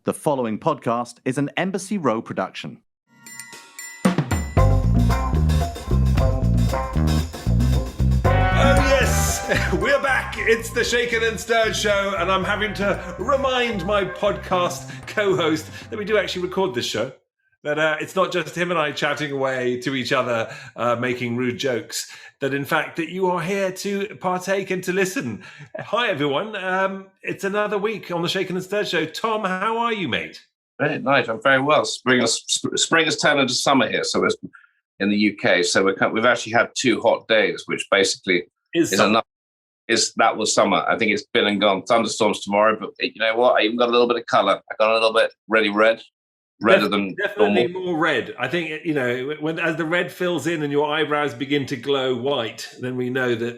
The following podcast is an Embassy Row production. We're back. It's the Shaken and Stirred show, and I'm having to remind my podcast co-host that we do actually record this show. That it's not just him and I chatting away to each other, making rude jokes. That in fact that you are here to partake and to listen. Hi everyone. It's another week on the Shaken and Stirred show. Tom, how are you, mate? Very nice. I'm very well. Spring has turned into summer here, so it's in the UK. So we've actually had 2 hot days, which basically is enough. That was summer. I think it's been and gone. Thunderstorms tomorrow, but you know what? I even got a little bit of colour. I got a little bit redder than definitely normal. More red. I think when as the red fills in and your eyebrows begin to glow white, then we know that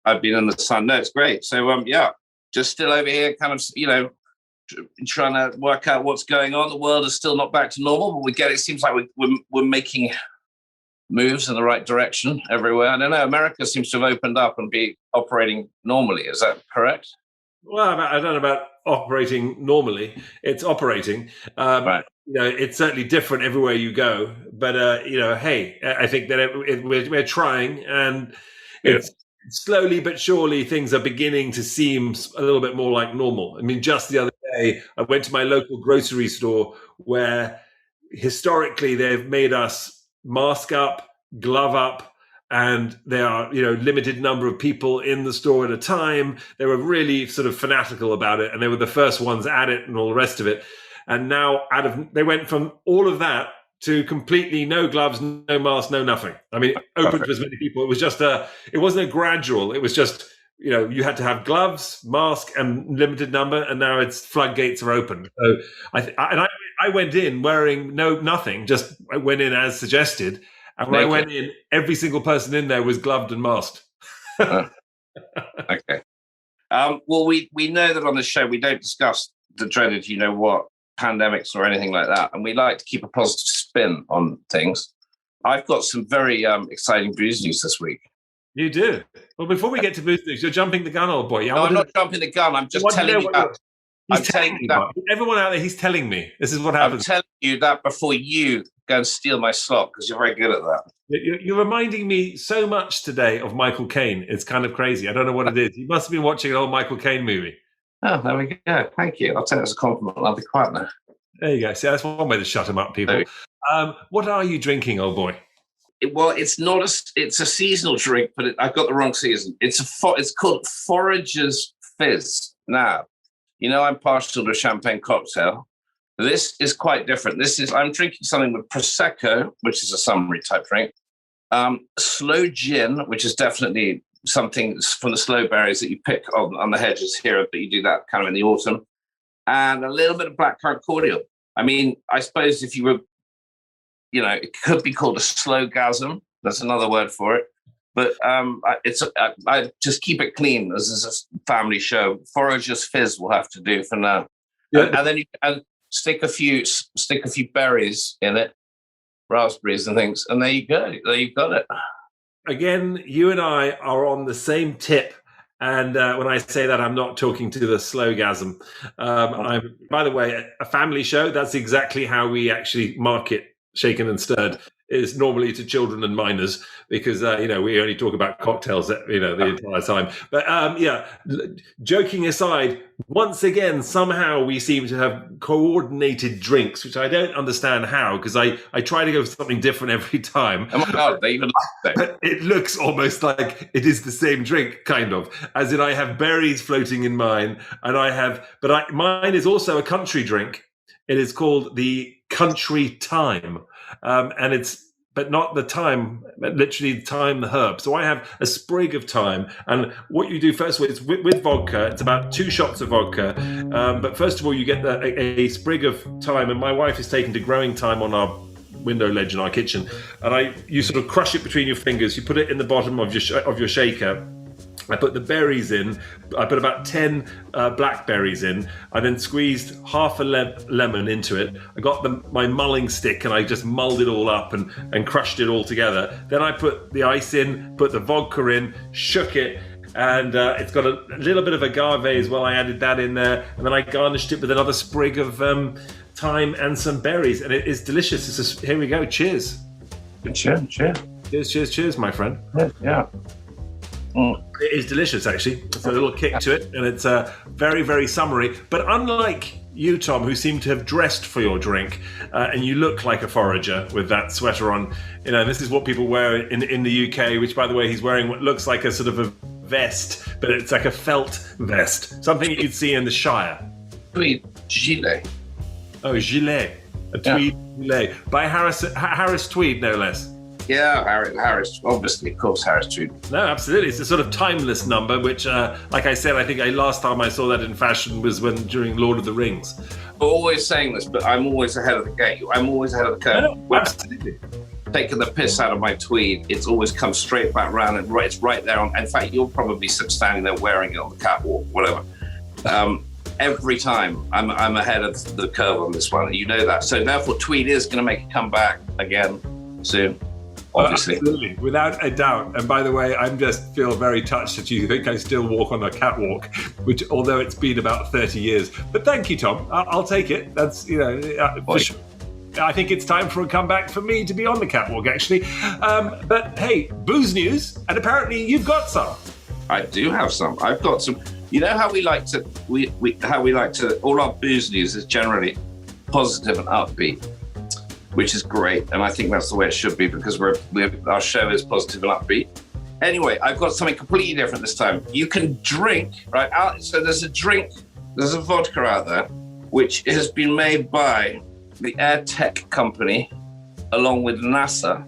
I've been in the sun. No, it's great. So just still over here, kind of trying to work out what's going on. The world is still not back to normal, but we get it. Seems like we're making moves in the right direction everywhere. I don't know. America seems to have opened up and be operating normally. Is that correct? Well, I don't know about operating normally. It's operating. Right. It's certainly different everywhere you go. But hey, I think that we're trying, and it's slowly but surely things are beginning to seem a little bit more like normal. I mean, just the other day, I went to my local grocery store where historically they've made us mask up, glove up, and there are limited number of people in the store at a time. They were really sort of fanatical about it, and they were the first ones at it and all the rest of it. And now they went from all of that to completely no gloves, no mask, no nothing. I mean, open to as many people. It was just it wasn't a gradual. It was just you had to have gloves, mask, and limited number, and now it's floodgates are open. So I went in wearing nothing, just I went in as suggested. And when I went in, every single person in there was gloved and masked. Okay. Well, we know that on the show we don't discuss the dreaded, pandemics or anything like that, and we like to keep a positive spin on things. I've got some very exciting booze news this week. You do? Well, before we get to booze news, you're jumping the gun, old boy. No, I'm not jumping the gun. I'm just telling you that. I'm telling you that. Everyone out there, he's telling me. This is what happens. I'm telling you that before you go and steal my slot, because you're very good at that. You're reminding me so much today of Michael Caine. It's kind of crazy. I don't know what it is. You must have been watching an old Michael Caine movie. Oh, there we go. Thank you. I'll take it as a compliment. I'll be quiet now. There you go. See, that's one way to shut him up, people. What are you drinking, old boy? It's not it's a seasonal drink, but I've got the wrong season. It's called Foragers Fizz. Now, I'm partial to a champagne cocktail. This is quite different. I'm drinking something with Prosecco, which is a summery type drink. Sloe gin, which is definitely something from the sloe berries that you pick on the hedges here, but you do that kind of in the autumn. And a little bit of blackcurrant cordial. I mean, I suppose if you were, it could be called a slow-gasm. That's another word for it. But I just keep it clean. This is a family show. Foragers Fizz will have to do for now. Yeah. And then you can stick a few berries in it, raspberries and things, and there you go. There you've got it. Again, you and I are on the same tip. And when I say that, I'm not talking to the slow-gasm. I'm, by the way, a family show. That's exactly how we actually market Shaken and Stirred, is normally to children and minors, because we only talk about cocktails the entire time. But joking aside, once again somehow we seem to have coordinated drinks, which I don't understand how, because I try to go for something different every time. Oh my god, they even like it. It looks almost like it is the same drink, kind of, as in I have berries floating in mine, and mine is also a country drink. It is called the Country Thyme, and it's but not the thyme, literally thyme, the herb. So I have a sprig of thyme, and what you do first of all is with vodka. It's about 2 shots of vodka, but first of all you get a sprig of thyme, and my wife is taken to growing thyme on our window ledge in our kitchen, and you sort of crush it between your fingers. You put it in the bottom of your shaker. I put the berries in. I put about 10 blackberries in. I then squeezed half a lemon into it. I got my mulling stick and I just mulled it all up and crushed it all together. Then I put the ice in, put the vodka in, shook it, and it's got a little bit of agave as well. I added that in there, and then I garnished it with another sprig of thyme and some berries, and it is delicious. Here we go. Cheers. Cheers. Cheers, my friend. Yeah. It is delicious, actually. It's a little kick to it, and it's very, very summery. But unlike you, Tom, who seem to have dressed for your drink, and you look like a forager with that sweater on. This is what people wear in the UK, which, by the way, he's wearing what looks like a sort of a vest, but it's like a felt vest, something you'd see in the Shire. Tweed gilet. Oh, gilet. A tweed gilet. By Harris Tweed, no less. Yeah, Harris, obviously, of course, Harris Tweed. No, absolutely. It's a sort of timeless number, which, like I said, I think last time I saw that in fashion was during Lord of the Rings. I'm always saying this, but I'm always ahead of the game. I'm always ahead of the curve. No, absolutely. Taking the piss out of my tweed, it's always come straight back round, and it's right there. In fact, you're probably standing there wearing it on the catwalk, whatever. Every time I'm ahead of the curve on this one. You know that. So therefore, tweed is going to make a comeback again soon. Obviously. Absolutely, without a doubt. And by the way, I just feel very touched that you think I still walk on the catwalk, which, although it's been about 30 years. But thank you, Tom. I'll take it. That's, for sure. I think it's time for a comeback for me to be on the catwalk, actually. But hey, booze news, and apparently you've got some. I do have some. I've got some. You know how we like to, all our booze news is generally positive and upbeat, which is great, and I think that's the way it should be because our show is positive and upbeat. Anyway, I've got something completely different this time. You can drink, right? So there's a vodka out there, which has been made by the Air Tech company, along with NASA.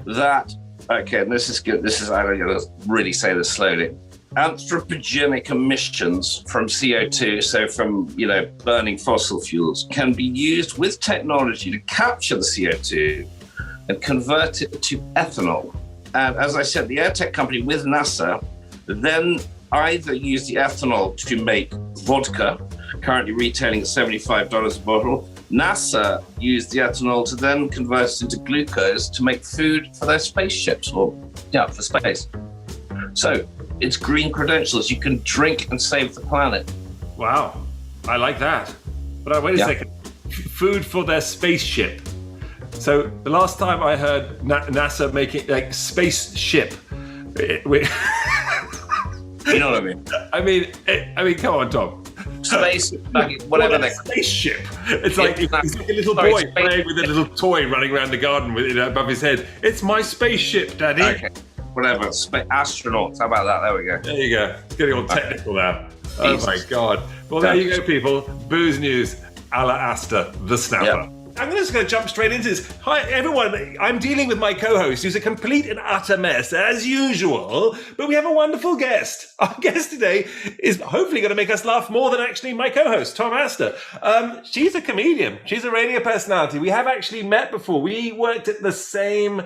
And this is good. I don't know, really say this slowly. Anthropogenic emissions from CO2, so from burning fossil fuels, can be used with technology to capture the CO2 and convert it to ethanol. And as I said, the AirTech company with NASA then either use the ethanol to make vodka, currently retailing at $75 a bottle. NASA used the ethanol to then convert it into glucose to make food for their spaceships, for space. So it's green credentials. You can drink and save the planet. Wow, I like that. But wait a second. Food for their spaceship. So the last time I heard NASA making spaceship, you know what I mean? I mean, come on, Tom. Space, whatever they spaceship. It's like a little boy playing with a little toy running around the garden with it above his head. It's my spaceship, Daddy. Okay. Whatever, astronauts. How about that? There we go. There you go. It's getting all technical now. Oh my God. Well, there you go, people. Booze news a la Asta, the Snapper. Yep. I'm just going to jump straight into this. Hi, everyone. I'm dealing with my co-host, who's a complete and utter mess, as usual. But we have a wonderful guest. Our guest today is hopefully going to make us laugh more than actually my co-host, Tom Astor. She's a comedian. She's a radio personality. We have actually met before. We worked at the same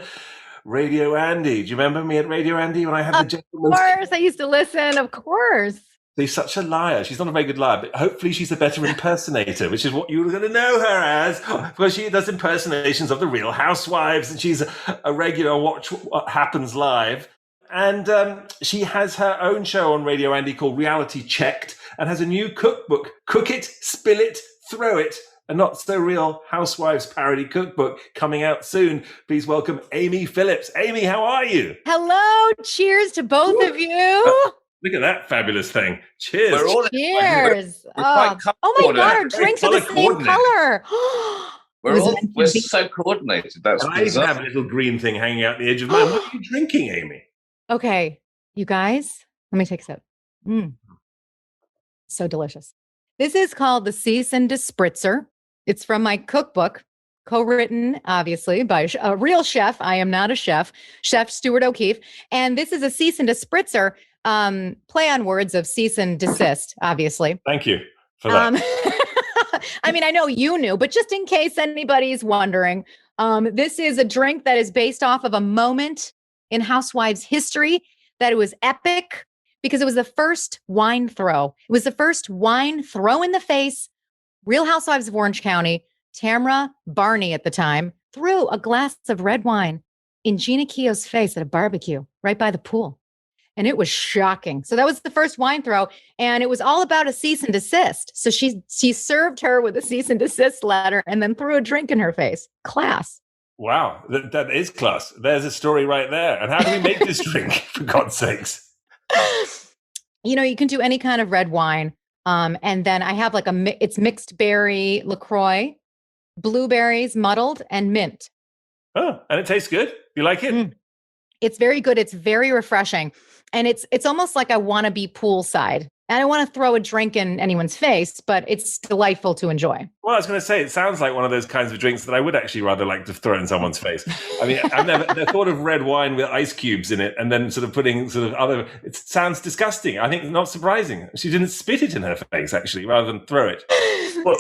Radio Andy. Do you remember me at Radio Andy when I had the gentleman? Of course, I used to listen. Of course. She's such a liar. She's not a very good liar, but hopefully she's a better impersonator, which is what you're going to know her as, because she does impersonations of the Real Housewives, and she's a regular Watch What Happens Live. And she has her own show on Radio Andy called Reality Checked, and has a new cookbook, Cook It, Spill It, Throw It, a Not-So-Real Housewives Parody Cookbook, coming out soon. Please welcome Amy Phillips. Amy, how are you? Hello. Cheers to both of you. Look at that fabulous thing. Cheers. Cheers. Oh my God, our drinks are the same color. We're so coordinated. That's and I even have a little green thing hanging out the edge of mine. What are you drinking, Amy? Okay, you guys, let me take a sip. So delicious. This is called the Seasoned Spritzer. It's from my cookbook, co-written, obviously, by a real chef. I am not a chef, Chef Stuart O'Keefe. And this is a Seasoned Spritzer. Play on words of cease and desist, obviously. Thank you for that. I mean, I know you knew, but just in case anybody's wondering, this is a drink that is based off of a moment in Housewives history that it was epic because it was the first wine throw. It was the first wine throw in the face. Real Housewives of Orange County, Tamra Barney at the time, threw a glass of red wine in Gina Keogh's face at a barbecue right by the pool. And it was shocking. So that was the first wine throw. And it was all about a cease and desist. So she served her with a cease and desist letter and then threw a drink in her face. Class. Wow, that is class. There's a story right there. And how do we make this drink, for God's sakes? You can do any kind of red wine. And then I have like it's mixed berry LaCroix, blueberries muddled, and mint. Oh, and it tastes good. You like it? It's very good. It's very refreshing. And it's almost like I want to be poolside. I don't want to throw a drink in anyone's face, but it's delightful to enjoy. Well, I was going to say, it sounds like one of those kinds of drinks that I would actually rather like to throw in someone's face. I mean, I've never the thought of red wine with ice cubes in it and then sort of putting sort of other, it sounds disgusting. I think not surprising. She didn't spit it in her face, actually, rather than throw it. Well,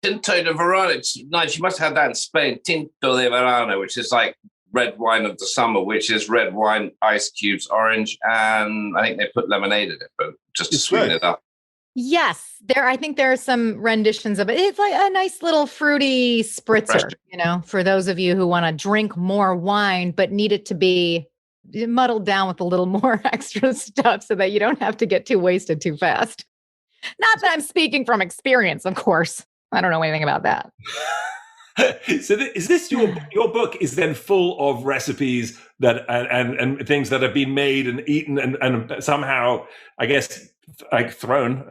Tinto de Verano, nice. You must have that in Spain. Tinto de Verano, which is like red wine of the summer, which is red wine, ice cubes, orange, and I think they put lemonade in it, but just to sweeten it up. Yes, I think there are some renditions of it. It's like a nice little fruity spritzer, for those of you who want to drink more wine, but need it to be muddled down with a little more extra stuff so that you don't have to get too wasted too fast. Not that I'm speaking from experience, of course. I don't know anything about that. So is this your book is then full of recipes that and things that have been made and eaten and somehow, I guess, like thrown,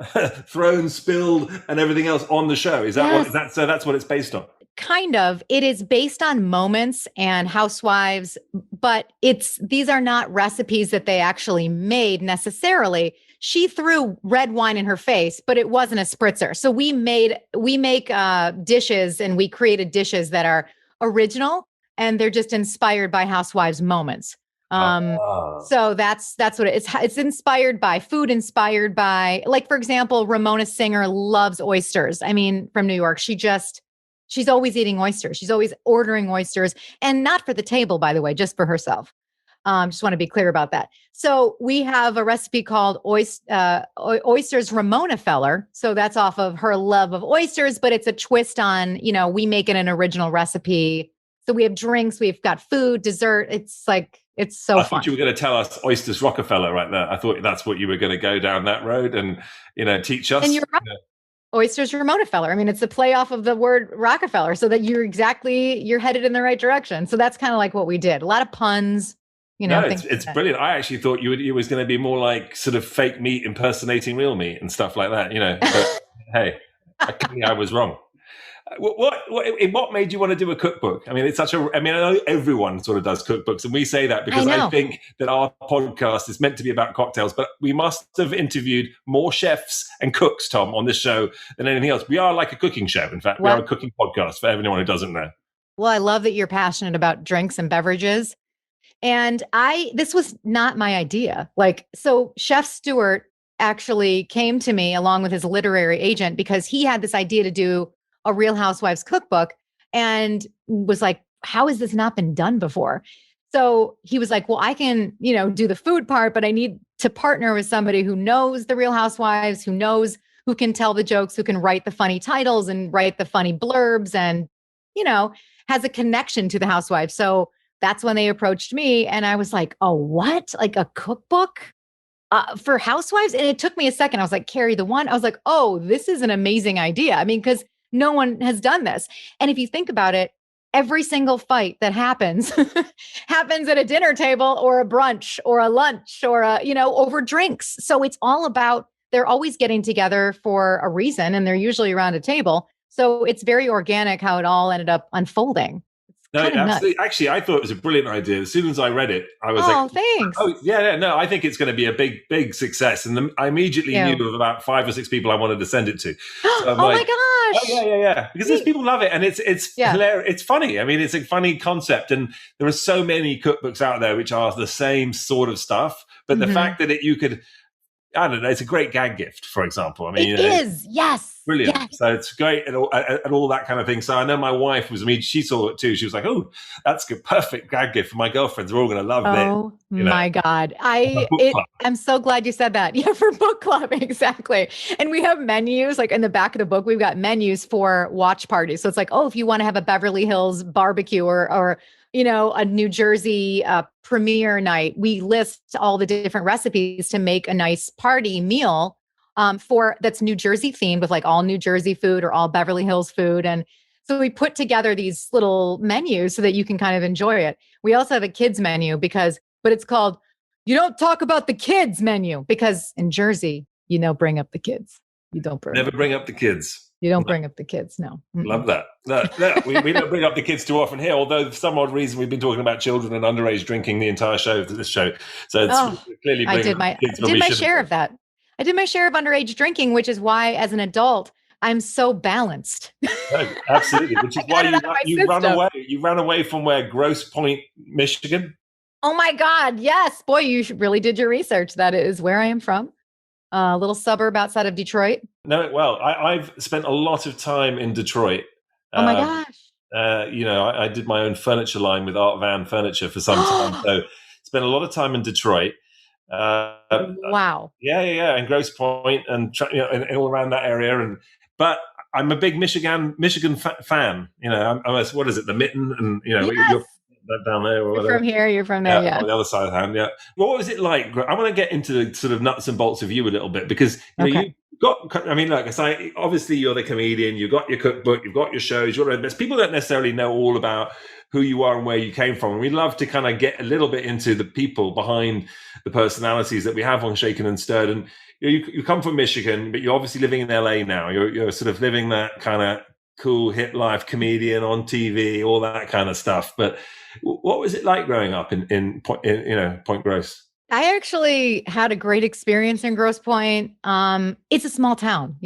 spilled, and everything else on the show? Is that what is that? So that's what it's based on. Kind of. It is based on moments and housewives, but these are not recipes that they actually made necessarily. She threw red wine in her face, but it wasn't a spritzer. So we make dishes, and we created dishes that are original, and they're just inspired by housewives moments. So that's what it's inspired by food, inspired by, like, for example, Ramona Singer loves oysters. I mean, from New York, she's always eating oysters. She's always ordering oysters, and not for the table, by the way, just for herself. Just want to be clear about that. So we have a recipe called Oysters Ramona Feller. So that's off of her love of oysters, but it's a twist on, we make it an original recipe. So we have drinks, we've got food, dessert. It's so fun. I thought you were going to tell us Oysters Rockefeller right there. I thought that's what you were going to go down that road and, teach us. And you're right. Oysters Ramona Feller. I mean, it's a play off of the word Rockefeller, so that you're headed in the right direction. So that's kind of like what we did. A lot of puns. It's brilliant. I actually thought you was going to be more like sort of fake meat impersonating real meat and stuff like that. But hey, I was wrong. What made you want to do a cookbook? I mean, I know everyone sort of does cookbooks, and we say that because I think that our podcast is meant to be about cocktails, but we must have interviewed more chefs and cooks, Tom, on this show than anything else. We are like a cooking show. In fact, we are a cooking podcast for anyone who doesn't know. Well, I love that you're passionate about drinks and beverages. And this was not my idea. So Chef Stewart actually came to me along with his literary agent because he had this idea to do a Real Housewives cookbook and was like, how has this not been done before? So he was like, well, I can, do the food part, but I need to partner with somebody who knows the Real Housewives, who can tell the jokes, who can write the funny titles and write the funny blurbs and, has a connection to the housewives. So that's when they approached me, and I was like, oh, what? Like a cookbook for housewives? And it took me a second. I was like, Carrie, the one? I was like, oh, this is an amazing idea. I mean, because no one has done this. And if you think about it, every single fight that happens happens at a dinner table or a brunch or a lunch or over drinks. So it's all about, they're always getting together for a reason, and they're usually around a table. So it's very organic how it all ended up unfolding. No, absolutely. Actually, I thought it was a brilliant idea. As soon as I read it, I was like, thanks. Oh, yeah, no, I think it's going to be a big success. And I immediately knew of about 5 or 6 people I wanted to send it to. So my gosh. Oh, yeah. Because these people love it. And it's hilarious. It's funny. I mean, it's a funny concept. And there are so many cookbooks out there which are the same sort of stuff. But the fact that you could, I don't know, it's a great gag gift, for example. I mean, it is, yes. Brilliant. Yes. So it's great and all that kind of thing. So I know my wife she saw it too. She was like, oh, that's a perfect gag gift for my girlfriends. We're all going to love this. Oh my God. I'm so glad you said that. Yeah, for book club. Exactly. And we have menus, like in the back of the book, we've got menus for watch parties. So it's like, oh, if you want to have a Beverly Hills barbecue or a New Jersey premiere night, we list all the different recipes to make a nice party meal that's New Jersey themed with like all New Jersey food or all Beverly Hills food. And so we put together these little menus so that you can kind of enjoy it. We also have a kids menu but it's called You Don't Talk About the Kids menu, because in Jersey, bring up the kids. You don't bring up the kids. You don't bring up the kids. No. Love that. No, we don't bring up the kids too often here, although for some odd reason we've been talking about children and underage drinking the entire show of this show. So it's clearly I did my share of that. I did my share of underage drinking, which is why as an adult, I'm so balanced. No, absolutely. Which is why you ran away. You ran away from where? Grosse Pointe, Michigan? Oh my God. Yes. Boy, you really did your research. That is where I am from. A little suburb outside of Detroit. No, well, I've spent a lot of time in Detroit. Oh my gosh. I did my own furniture line with Art Van Furniture for some time. So spent a lot of time in Detroit. Wow. Yeah. And Grosse Pointe and all around that area. But I'm a big Michigan fan. What is it? The Mitten and, Yes. You're down there or whatever. You're from here, you're from there, on the other side of the hand, yeah. What was it like? I want to get into the sort of nuts and bolts of you a little bit, because you've got, like I say, obviously you're the comedian, you've got your cookbook, you've got your shows, but people don't necessarily know all about who you are and where you came from. And we'd love to kind of get a little bit into the people behind the personalities that we have on Shaken and Stirred. And you come from Michigan, but you're obviously living in LA now. You're sort of living that kind of cool hit life, comedian on TV, all that kind of stuff. But what was it like growing up in Point Grosse? I actually had a great experience in Grosse Pointe. It's a small town,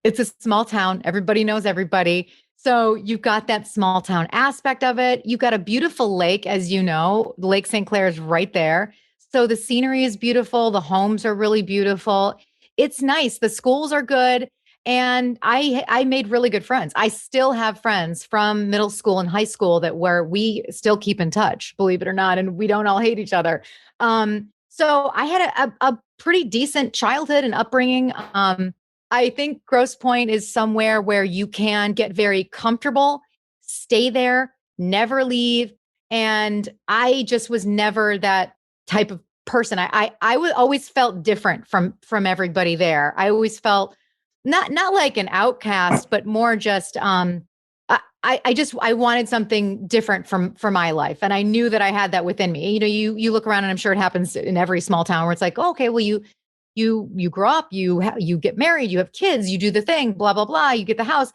it's a small town. Everybody knows everybody. So you've got that small town aspect of it. You've got a beautiful lake, as you know, Lake St. Clair is right there. So the scenery is beautiful. The homes are really beautiful. It's nice. The schools are good. And I made really good friends. I still have friends from middle school and high school where we still keep in touch, believe it or not. And we don't all hate each other. So I had a pretty decent childhood and upbringing. I think Grosse Pointe is somewhere where you can get very comfortable, stay there, never leave. And I just was never that type of person. I always felt different from everybody there. I always felt not like an outcast, but more just, I wanted something different for my life. And I knew that I had that within me. You look around and I'm sure it happens in every small town where it's like, oh, okay, well, you grow up, you get married, you have kids, you do the thing, blah, blah, blah, you get the house.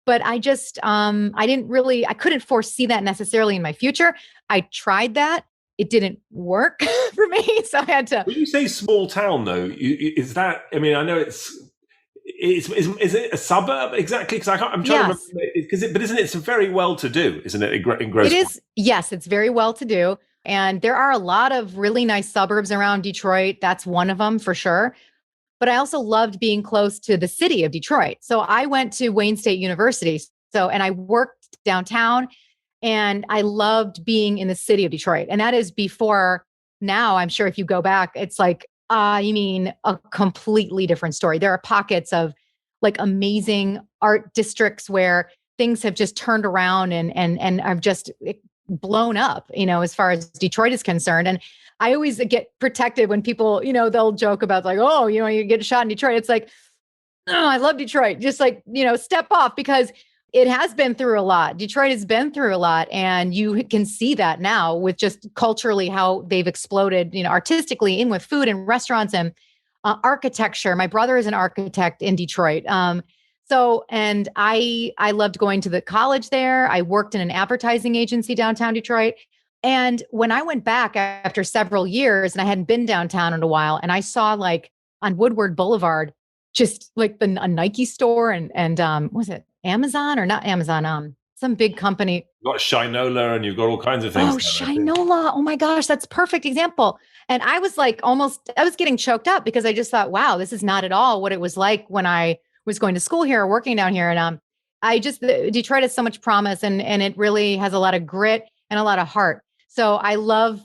But I just, I couldn't foresee that necessarily in my future. I tried that. It didn't work for me. So I had to. When you say small town though, is that, I know is it a suburb exactly? Because I'm trying to remember. But isn't it very well to do? Isn't it in Grosse Pointe? It is. Yes, it's very well to do, and there are a lot of really nice suburbs around Detroit. That's one of them for sure. But I also loved being close to the city of Detroit. So I went to Wayne State University. And I worked downtown, and I loved being in the city of Detroit. And that is before now. I'm sure if you go back, it's like. You mean a completely different story. There are pockets of like amazing art districts where things have just turned around and have just blown up, as far as Detroit is concerned. And I always get protected when people, they'll joke about like, oh, you get shot in Detroit. It's like, oh, I love Detroit. Just like, step off, because it has been through a lot. Detroit has been through a lot. And you can see that now with just culturally how they've exploded, artistically, in with food and restaurants and architecture. My brother is an architect in Detroit. And I loved going to the college there. I worked in an advertising agency downtown Detroit. And when I went back after several years, and I hadn't been downtown in a while, and I saw like on Woodward Boulevard, just like a Nike store and was it Amazon or not Amazon? Some big company. You've got Shinola and you've got all kinds of things. Oh, Shinola. Oh my gosh, that's a perfect example. And I was like, I was getting choked up because I just thought, wow, this is not at all what it was like when I was going to school here or working down here. And Detroit has so much promise, and it really has a lot of grit and a lot of heart. So I love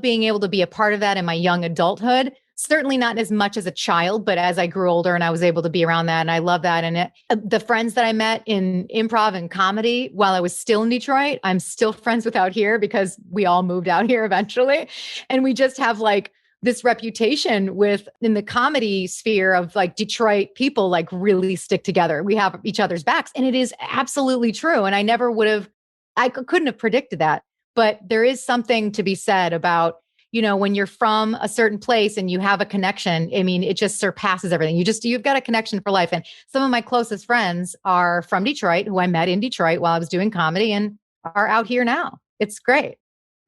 being able to be a part of that in my young adulthood. certainly not as much as a child, but as I grew older and I was able to be around that. And I love that. And the friends that I met in improv and comedy while I was still in Detroit, I'm still friends with out here because we all moved out here eventually. And we just have like this reputation in the comedy sphere of like Detroit people like really stick together. We have each other's backs, and it is absolutely true. And I couldn't have predicted that, but there is something to be said about, when you're from a certain place and you have a connection. I mean, it just surpasses everything. You've got a connection for life. And some of my closest friends are from Detroit, who I met in Detroit while I was doing comedy, and are out here now. It's great.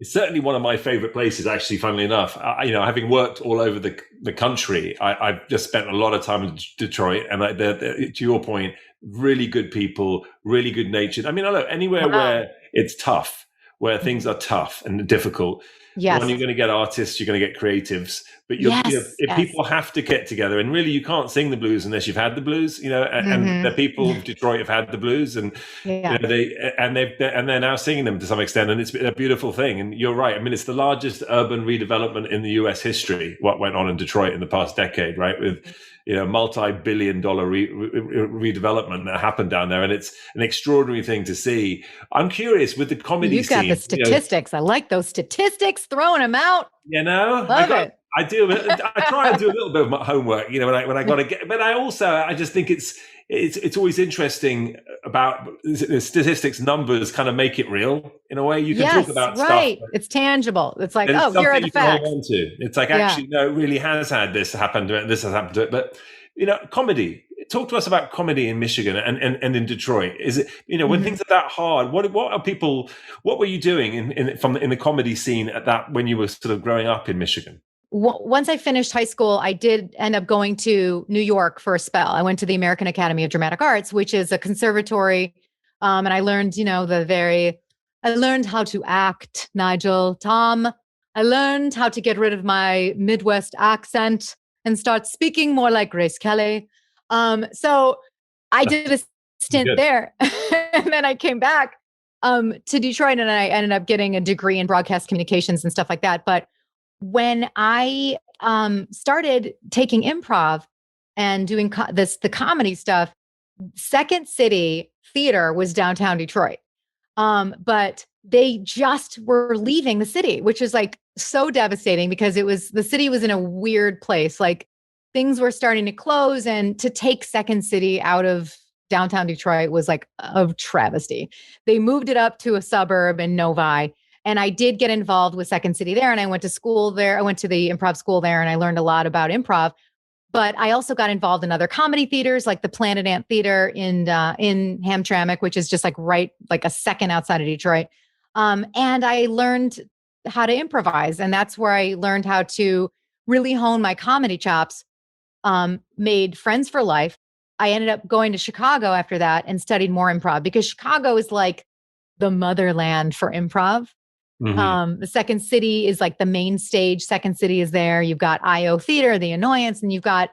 It's certainly one of my favorite places, actually, funnily enough. Having worked all over the country, I've just spent a lot of time in Detroit. And to your point, really good people, really good natured. I mean, look, anywhere where it's tough, where things are tough and difficult, yes. When you're going to get artists, you're going to get creatives. But people have to get together, and really, you can't sing the blues unless you've had the blues. And the people of Detroit have had the blues, and they're now singing them to some extent, and it's a beautiful thing. And you're right. I mean, it's the largest urban redevelopment in the U.S. history. What went on in Detroit in the past decade, right? With multi-billion-dollar redevelopment that happened down there, and it's an extraordinary thing to see. I'm curious with the comedy You've got scene, the statistics. I like those statistics, throwing them out. Love it. I do. I try and do a little bit of my homework, when I got to get. But I just think it's always interesting about the statistics. Numbers kind of make it real in a way. You can talk about right. stuff. It's tangible. It's like, here are the facts. It's like, actually, no, it really has had this happen to it. This has happened to it. But comedy. Talk to us about comedy in Michigan and in Detroit. Is it when things are that hard? What were you doing in the comedy scene at that when you were sort of growing up in Michigan? Once I finished high school, I did end up going to New York for a spell. I went to the American Academy of Dramatic Arts, which is a conservatory. And I learned, I learned how to act, Nigel, Tom. I learned how to get rid of my Midwest accent and start speaking more like Grace Kelly. So I did a stint there, and then I came back to Detroit, and I ended up getting a degree in broadcast communications and stuff like that. But when I started taking improv and doing the comedy stuff, Second City Theater was downtown Detroit. But they just were leaving the city, which is like so devastating because the city was in a weird place. Like things were starting to close, and to take Second City out of downtown Detroit was like a travesty. They moved it up to a suburb in Novi. And I did get involved with Second City there, and I went to school there. I went to the improv school there, and I learned a lot about improv. But I also got involved in other comedy theaters, like the Planet Ant Theater in Hamtramck, which is just like a second outside of Detroit. And I learned how to improvise, and that's where I learned how to really hone my comedy chops. Made friends for life. I ended up going to Chicago after that and studied more improv because Chicago is like the motherland for improv. Mm-hmm. The Second City is like the main stage. Second City is there. You've got IO Theater, The Annoyance, and you've got,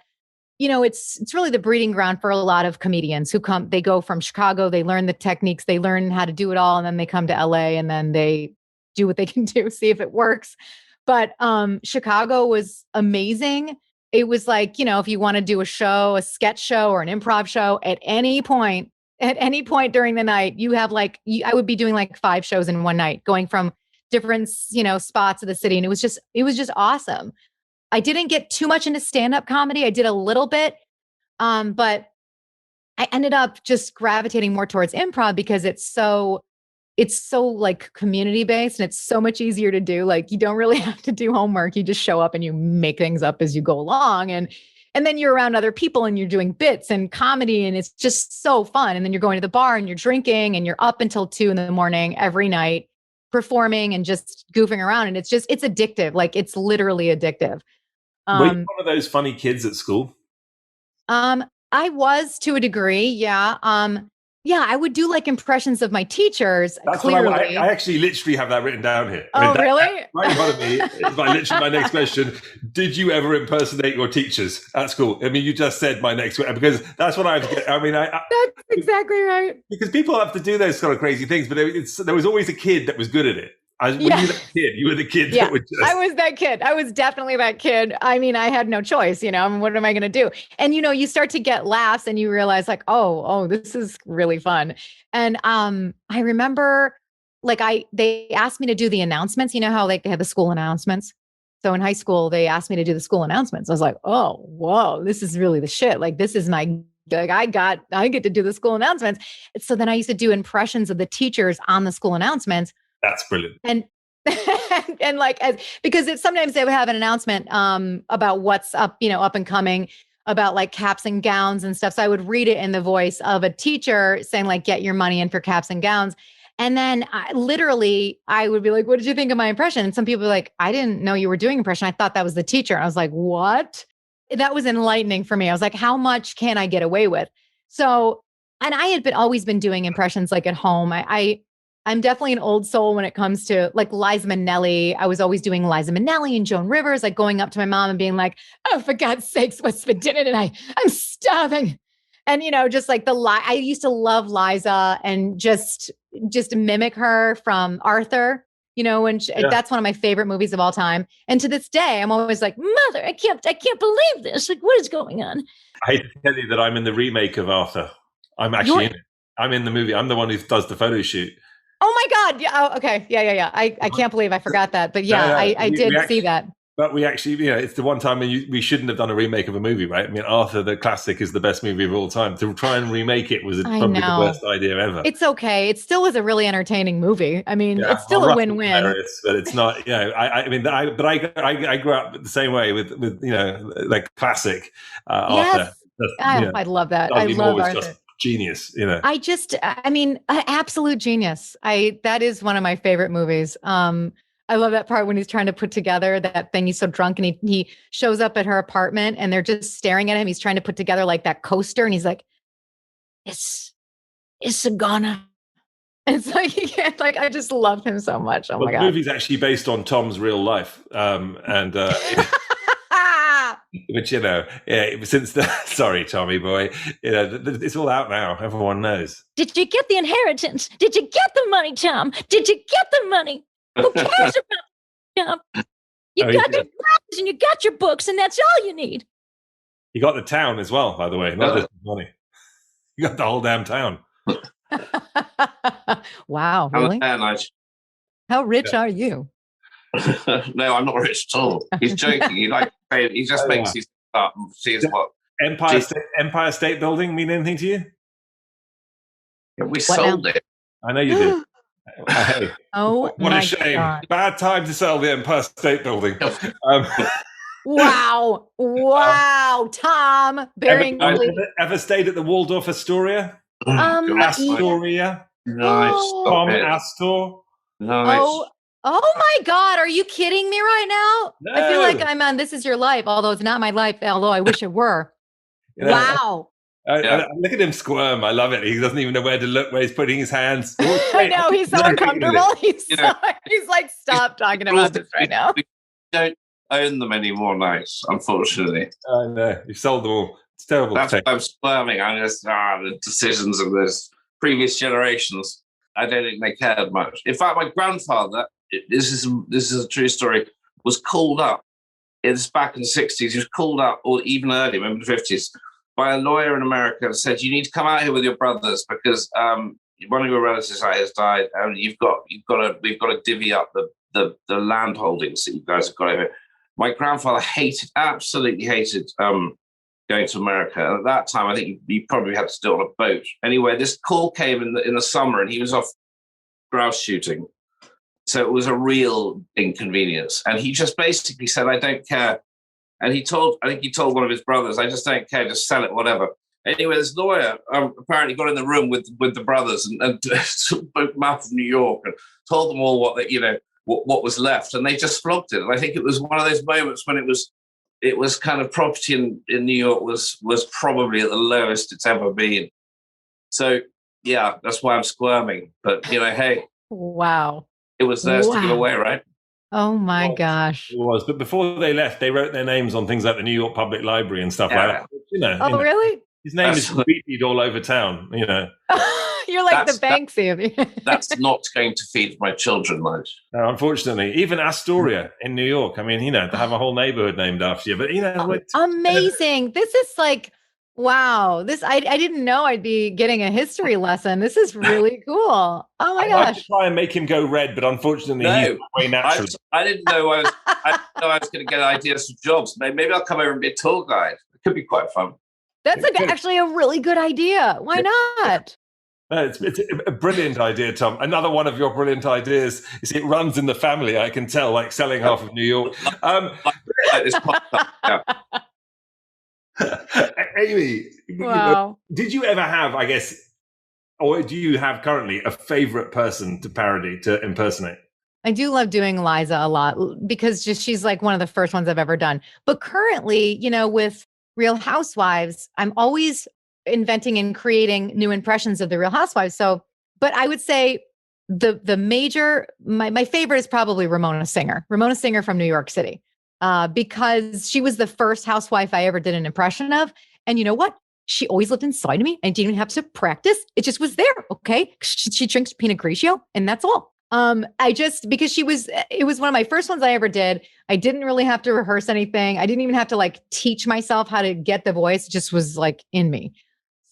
it's really the breeding ground for a lot of comedians who they go from Chicago, they learn the techniques, they learn how to do it all, and then they come to LA and then they do what they can do, see if it works. But Chicago was amazing. It was like, if you want to do a show, a sketch show or an improv show at any point during the night, you have I would be doing like 5 shows in one night, going from different, spots of the city. And it was just awesome. I didn't get too much into stand-up comedy. I did a little bit. But I ended up just gravitating more towards improv because it's so like community based, and it's so much easier to do. Like you don't really have to do homework. You just show up and you make things up as you go along. And then you're around other people and you're doing bits and comedy, and it's just so fun. And then you're going to the bar and you're drinking and you're up until 2 a.m. every night performing and just goofing around. And it's addictive. Like it's literally addictive. Were you one of those funny kids at school? I was to a degree. Yeah. Yeah, I would do like impressions of my teachers. That's clearly. What I actually literally have that written down here. Really? Right in front of me. It's literally my next question. Did you ever impersonate your teachers at school? I mean, you just said my next question because that's what that's exactly right. Because people have to do those kind of crazy things, but there was always a kid that was good at it. Were you that kid? You were the kid Yeah, that would just... I was that kid. I was definitely that kid. I mean, I had no choice, I mean, what am I going to do? And, you start to get laughs and you realize like, oh, this is really fun. And I remember they asked me to do the announcements, how like they have the school announcements. So in high school, they asked me to do the school announcements. I was like, oh, whoa, this is really the shit. Like, this is I get to do the school announcements. So then I used to do impressions of the teachers on the school announcements. That's brilliant. And because sometimes they would have an announcement about what's up, up and coming, about like caps and gowns and stuff. So I would read it in the voice of a teacher saying like, get your money in for caps and gowns. And then I would be like, what did you think of my impression? And some people were like, I didn't know you were doing impression. I thought that was the teacher. And I was like, what? That was enlightening for me. I was like, how much can I get away with? So, and I had always been doing impressions like at home. I'm definitely an old soul when it comes to like Liza Minnelli. I was always doing Liza Minnelli and Joan Rivers, like going up to my mom and being like, oh, for God's sakes, what's for dinner tonight? I'm starving. And, just like I used to love Liza and just mimic her from Arthur, that's one of my favorite movies of all time. And to this day, I'm always like, mother, I can't believe this. Like, what is going on? I hate to tell you that I'm in the remake of Arthur. I'm actually in it. I'm in the movie. I'm the one who does the photo shoot. Oh my God. Yeah. Oh, okay. Yeah. I can't believe I forgot that. But yeah, I did see that. But we actually, it's the one time when we shouldn't have done a remake of a movie, right? I mean, Arthur, the classic, is the best movie of all time. To try and remake it was probably the worst idea ever. It's okay. It still was a really entertaining movie. I mean, it's still a win-win. But it's not, I grew up the same way with like classic Arthur. Yes. I love that. I love Arthur. Just genius, absolute genius. That is one of my favorite movies. I love that part when he's trying to put together that thing. He's so drunk and he shows up at her apartment and they're just staring at him. He's trying to put together like that coaster and he's like, it's a goner. It's like, he can't, like, I just love him so much. Oh my God. The movie's actually based on Tom's real life. Which, since sorry, Tommy boy, it's all out now. Everyone knows. Did you get the inheritance? Did you get the money, Tom? Did you get the money? Who cares about Tom? You got your clothes and you got your books, and that's all you need. You got the town as well, by the way, not just the money. You got the whole damn town. Wow, really? How rich are you? No, I'm not rich at all. He's joking. He just makes these up and sees what. Empire State Building mean anything to you? Yeah, we sold it. I know you did. Hey, what a shame. God. Bad time to sell the Empire State Building. Wow, Tom. Ever stayed at the Waldorf Astoria? Astoria? Nice. Tom Astor? Nice. Oh my God, are you kidding me right now? No. I feel like I'm on This Is Your Life, although it's not my life, although I wish it were. Wow. Look at him squirm. I love it. He doesn't even know where to look, where he's putting his hands. I know, he's so uncomfortable. He's like, stop talking about this right now. We don't own them anymore, nice, unfortunately. I know. You've sold them all. It's terrible. That's why I'm squirming. I'm just, the decisions of those previous generations, I don't think they cared much. In fact, my grandfather, this is a true story, was called up. It's back in the 60s. He was called up, or even earlier, maybe the 50s, by a lawyer in America and said, you need to come out here with your brothers because one of your relatives has died, and we've got to divvy up the land holdings that you guys have got over. My grandfather absolutely hated going to America. And at that time, I think he probably had to do it on a boat. Anyway, this call came in the summer, and he was off grouse shooting. So it was a real inconvenience. And he just basically said, I don't care. And I think he told one of his brothers, I just don't care, just sell it, whatever. Anyway, this lawyer apparently got in the room with the brothers and spoke mouth of New York and told them all what was left. And they just flogged it. And I think it was one of those moments when it was kind of property in New York was probably at the lowest it's ever been. So, yeah, that's why I'm squirming. But, hey. Wow. It was theirs to give away, right? Oh my gosh. It was. But before they left, they wrote their names on things like the New York Public Library and stuff like that. Really? His name is repeated all over town, you know. You're like the Banksy of you. That's not going to feed my children much. No, unfortunately, even Astoria in New York. I mean, you know, they have a whole neighborhood named after you. But you know, amazing. This is like, wow. This I didn't know I'd be getting a history lesson. This is really cool. Oh my gosh! I try and make him go red, but unfortunately, he's way natural. I didn't know I was going to get ideas for jobs. Maybe I'll come over and be a tour guide. It could be quite fun. That's actually a really good idea. Why not? No, it's a brilliant idea, Tom. Another one of your brilliant ideas is it runs in the family. I can tell, like selling half of New York. Like this podcast. Amy, wow. Did you ever have, I guess, or do you have currently a favorite person to parody, to impersonate? I do love doing Liza a lot because she's like one of the first ones I've ever done. But currently, you know, with Real Housewives, I'm always inventing and creating new impressions of the Real Housewives. So, but I would say the major, my favorite is probably Ramona Singer from New York City, because she was the first housewife I ever did an impression of. And you know what? She always lived inside of me and didn't even have to practice. It just was there. Okay. She drinks Pinot Grigio and that's all. Because it was one of my first ones I ever did. I didn't really have to rehearse anything. I didn't even have to like teach myself how to get the voice. It just was like in me.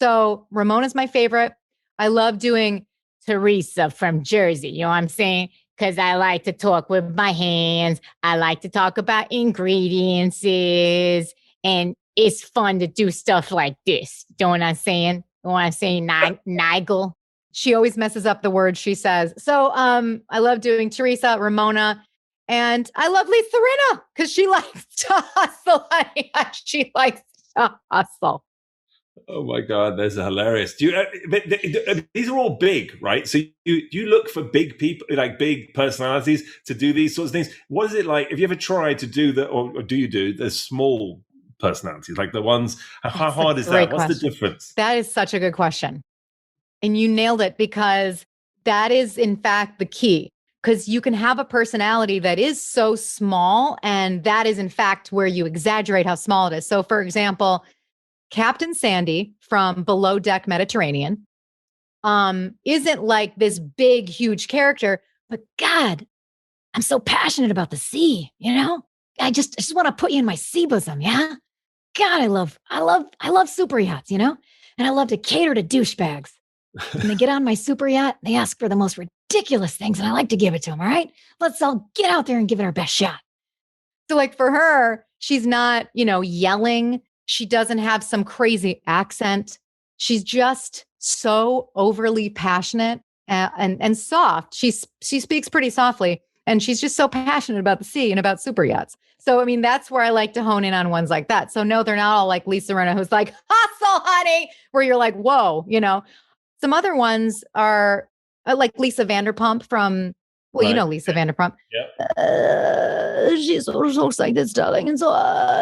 So Ramona's my favorite. I love doing Teresa from Jersey. You know what I'm saying? Because I like to talk with my hands. I like to talk about ingredients. And it's fun to do stuff like this. You know what I'm saying? You know what I'm saying? Nigel. She always messes up the words she says. So I love doing Teresa, Ramona, and I love Lisa Rinna because she likes to hustle. She likes to hustle. Oh my God, those are hilarious. These are all big, right? So you look for big people, like big personalities to do these sorts of things. What is it like? Have you ever tried to do or do you do the small personalities, like the ones, how hard is that? What's the difference? That is such a good question. And you nailed it because that is in fact the key. Because you can have a personality that is so small and that is in fact where you exaggerate how small it is. So for example, Captain Sandy from Below Deck Mediterranean isn't like this big, huge character, but God, I'm so passionate about the sea, you know? I just want to put you in my sea bosom, yeah? God, I love super yachts, you know? And I love to cater to douchebags. When they get on my super yacht, they ask for the most ridiculous things, and I like to give it to them, all right? Let's all get out there and give it our best shot. So like for her, she's not, you know, yelling. She doesn't have some crazy accent. She's just so overly passionate and soft. She speaks pretty softly, and she's just so passionate about the sea and about super yachts. So, I mean, that's where I like to hone in on ones like that. So no, they're not all like Lisa Rinna, who's like, hustle, honey, where you're like, whoa, you know. Some other ones are like Lisa Vanderpump from, well, right. You know Lisa Vanderpump. Yeah. She's so excited, darling. And so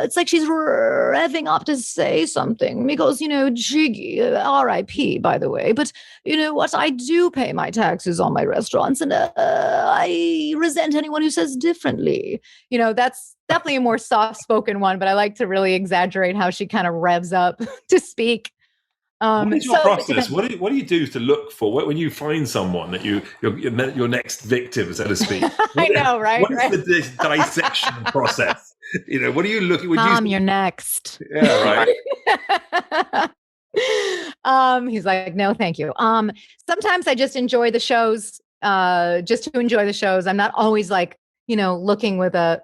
it's like she's revving up to say something because, you know, Jiggy, R.I.P., by the way. But you know what? I do pay my taxes on my restaurants, and I resent anyone who says differently. You know, that's definitely a more soft-spoken one, but I like to really exaggerate how she kind of revs up to speak. What is your process? What do you do to look for when you find someone that your next victim, so to speak? I know, right? What is the dissection process? You know, what are you looking? You're next. Yeah, right. He's like, no, thank you. Sometimes I just enjoy the shows, just to enjoy the shows. I'm not always like, you know, looking with a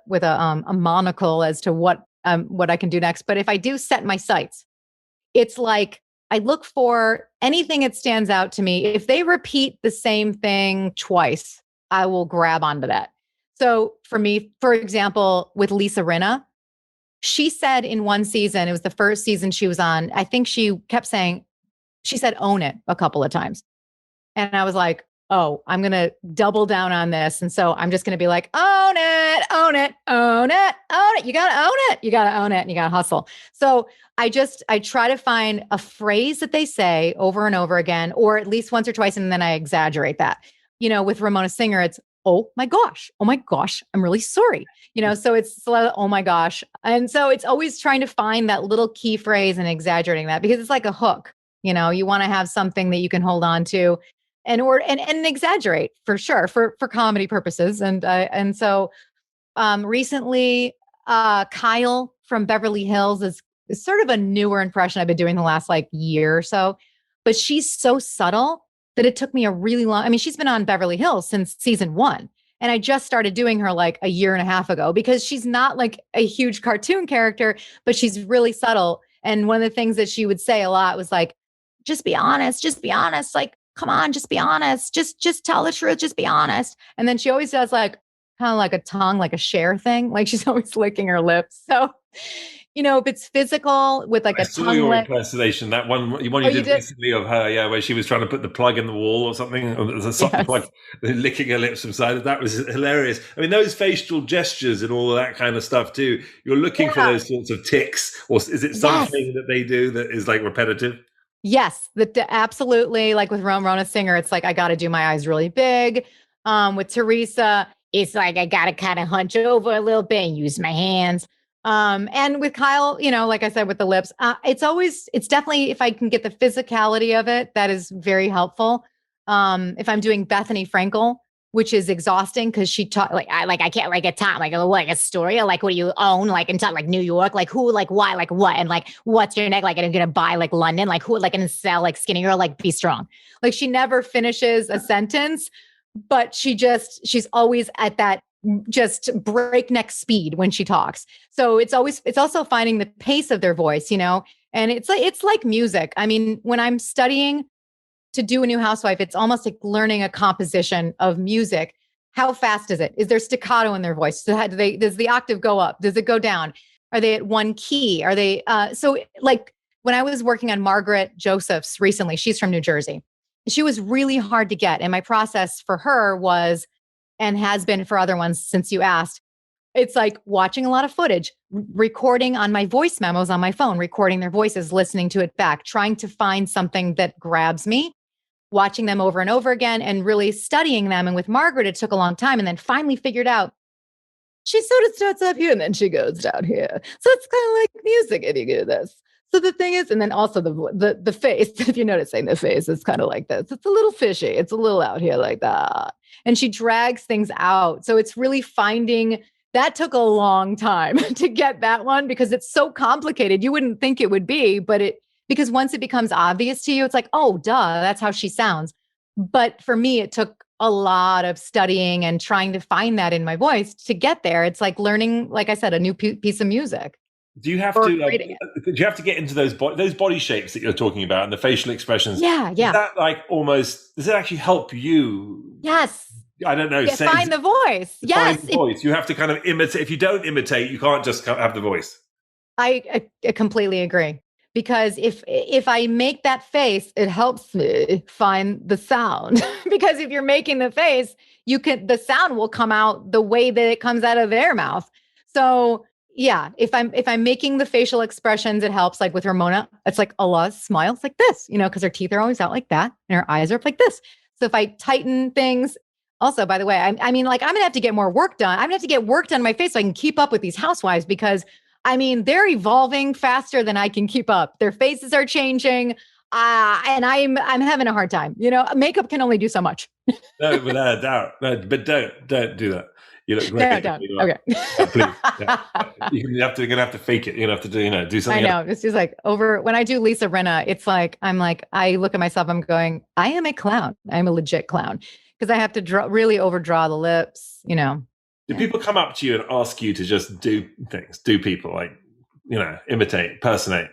monocle as to what I can do next. But if I do set my sights, it's like, I look for anything that stands out to me. If they repeat the same thing twice, I will grab onto that. So for me, for example, with Lisa Rinna, she said in one season, it was the first season she was on, I think she kept saying, she said, own it a couple of times. And I was like, oh, I'm going to double down on this. And so I'm just going to be like, own it, own it, own it, own it. You got to own it. You got to own it and you got to hustle. So I try to find a phrase that they say over and over again, or at least once or twice. And then I exaggerate that. You know, with Ramona Singer, it's oh my gosh, I'm really sorry. So it's oh my gosh. And so it's always trying to find that little key phrase and exaggerating that, because it's like a hook. You want to have something that you can hold on to and exaggerate for sure for comedy purposes. And so recently Kyle from Beverly Hills is sort of a newer impression I've been doing the last like year or so, but she's so subtle that it took me a really long, I mean, she's been on Beverly Hills since season 1. And I just started doing her like a year and a half ago, because she's not like a huge cartoon character, but she's really subtle. And one of the things that she would say a lot was like, just be honest, like, come on, just be honest, just tell the truth, just be honest. And then she always does like kind of like a tongue, like a Cher thing, like she's always licking her lips. So if it's physical with like I a saw tongue your lick. impersonation, that one you did recently of her, where she was trying to put the plug in the wall or something, or the socket plug, licking her lips from side. That was hilarious. I mean, those facial gestures and all of that kind of stuff too. You're looking for those sorts of tics, or is it something that they do that is like repetitive? Yes, absolutely. Like with Rona Singer, it's like, I got to do my eyes really big. With Teresa, it's like, I got to kind of hunch over a little bit and use my hands. And with Kyle, like I said, with the lips, it's definitely, if I can get the physicality of it, that is very helpful. If I'm doing Bethenny Frankel, which is exhausting because she taught I can't like a time, like a story, or like, what do you own? Like in like New York, like who, like why, like what? And like, what's your neck? Like, I'm going to buy like London, like who, like, and sell like Skinny Girl, like be strong. Like she never finishes a sentence, but she's always at that just breakneck speed when she talks. So it's also finding the pace of their voice, and it's like music. I mean, when I'm studying to do a new housewife, it's almost like learning a composition of music. How fast is it? Is there staccato in their voice? Does the octave go up? Does it go down? Are they at one key? Are they, so like when I was working on Margaret Josephs recently, she's from New Jersey. She was really hard to get. And my process for her was, and has been for other ones since you asked, it's like watching a lot of footage, recording on my voice memos on my phone, recording their voices, listening to it back, trying to find something that grabs me, watching them over and over again, and really studying them. And with Margaret, it took a long time, and then finally figured out she sort of starts up here and then she goes down here. So it's kind of like music if you do this. So the thing is, and then also the face, if you're noticing the face, is kind of like this. It's a little fishy. It's a little out here like that. And she drags things out. So it's really finding, that took a long time to get that one, because it's so complicated. You wouldn't think it would be, because once it becomes obvious to you, it's like, oh, duh, that's how she sounds. But for me, it took a lot of studying and trying to find that in my voice to get there. It's like learning, like I said, a new piece of music. Do you have to get into those body shapes that you're talking about and the facial expressions? Yeah. Is that like almost, does it actually help you? Yes. I don't know. Find the voice. Yes. Find the voice. You have to kind of imitate. If you don't imitate, you can't just have the voice. I completely agree. Because if I make that face, it helps me find the sound. Because if you're making the face, the sound will come out the way that it comes out of their mouth. So yeah, if I'm making the facial expressions, it helps. Like with Ramona, it's like Allah smiles like this, because her teeth are always out like that and her eyes are up like this. So if I tighten things, also, by the way, I mean, like, I'm gonna have to get more work done. I'm gonna have to get work done on my face so I can keep up with these housewives, because I mean, they're evolving faster than I can keep up. Their faces are changing, and I'm having a hard time. Makeup can only do so much. No, without a doubt. No, but don't do that. You look great. No, don't. Okay. Yeah, please. Yeah. You're gonna have to fake it. You're gonna have to do something. I know. It's just like when I do Lisa Rinna, it's like I look at myself. I'm going, I am a clown. I'm a legit clown, because I have to really overdraw the lips. Do people come up to you and ask you to just do things? Do people like, imitate, personate?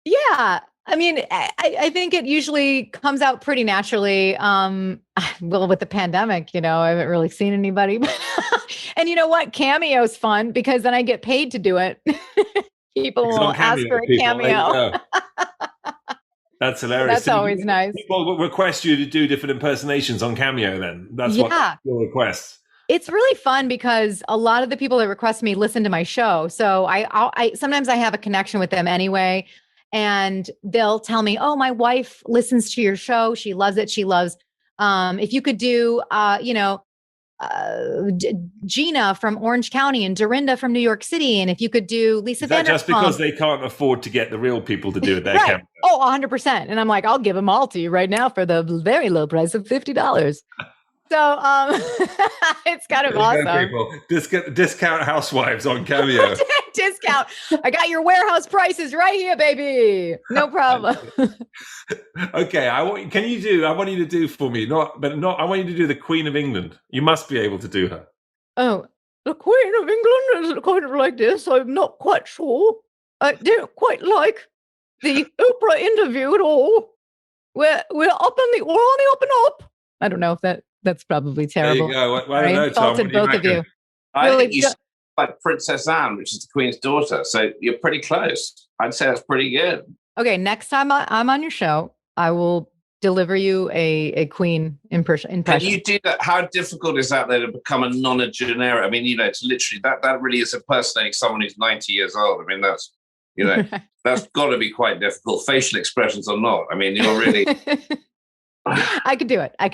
Yeah. I mean, I think it usually comes out pretty naturally. Well, with the pandemic, I haven't really seen anybody. And you know what? Cameo's fun, because then I get paid to do it. People will ask for a cameo. That's hilarious. That's always nice. People will request you to do different impersonations on Cameo then. That's what your request. It's really fun because a lot of the people that request me listen to my show. So I sometimes I have a connection with them anyway. And they'll tell me, oh, my wife listens to your show. She loves it. She loves, if you could do, Gina from Orange County and Dorinda from New York City, and if you could do Lisa Is that Vanderpump. just because they can't afford to get the real people to do it? Their Right. camera. Oh, 100%. And I'm like, I'll give them all to you right now for the very low price of $50. So it's kind of awesome. People. Discount housewives on Cameo. Discount. I got your warehouse prices right here, baby. No problem. Okay, I want you to do for me. I want you to do the Queen of England. You must be able to do her. Oh, the Queen of England is kind of like this. I'm not quite sure. I don't quite like the Oprah interview at all. We're on the up and up. I don't know if that's probably terrible. There you go. I don't know, Tom. Insulted both of you. I Really think you sound like Princess Anne, which is the Queen's daughter. So you're pretty close. I'd say that's pretty good. Okay, next time I'm on your show, I will deliver you a Queen impression. Can you do that? How difficult is that, though, to become a nonagenaric? I mean, it's literally that really is impersonating someone who's 90 years old. I mean, that's, that's got to be quite difficult, facial expressions or not. I mean, you're really... I can do it. I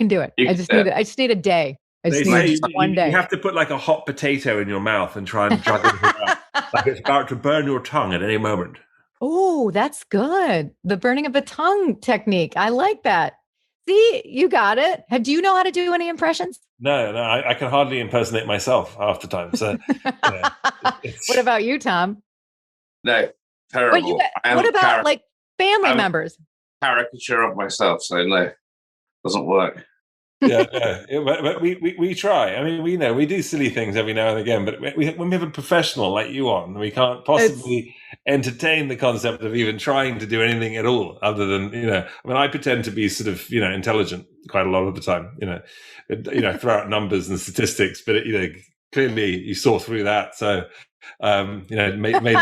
just need a day. I just need one day. You have to put like a hot potato in your mouth and try and juggle it around. Like it's about to burn your tongue at any moment. Oh, that's good. The burning of the tongue technique. I like that. See, you got it. Do you know how to do any impressions? No, I can hardly impersonate myself half the time. So, what about you, Tom? No, terrible. What about like family members? Caricature of myself, so no, doesn't work. But we try. I mean, we do silly things every now and again, but when we have a professional like you on, we can't possibly entertain the concept of even trying to do anything at all other than, I mean, I pretend to be sort of, intelligent quite a lot of the time, throw out numbers and statistics, but, clearly you saw through that. So, maybe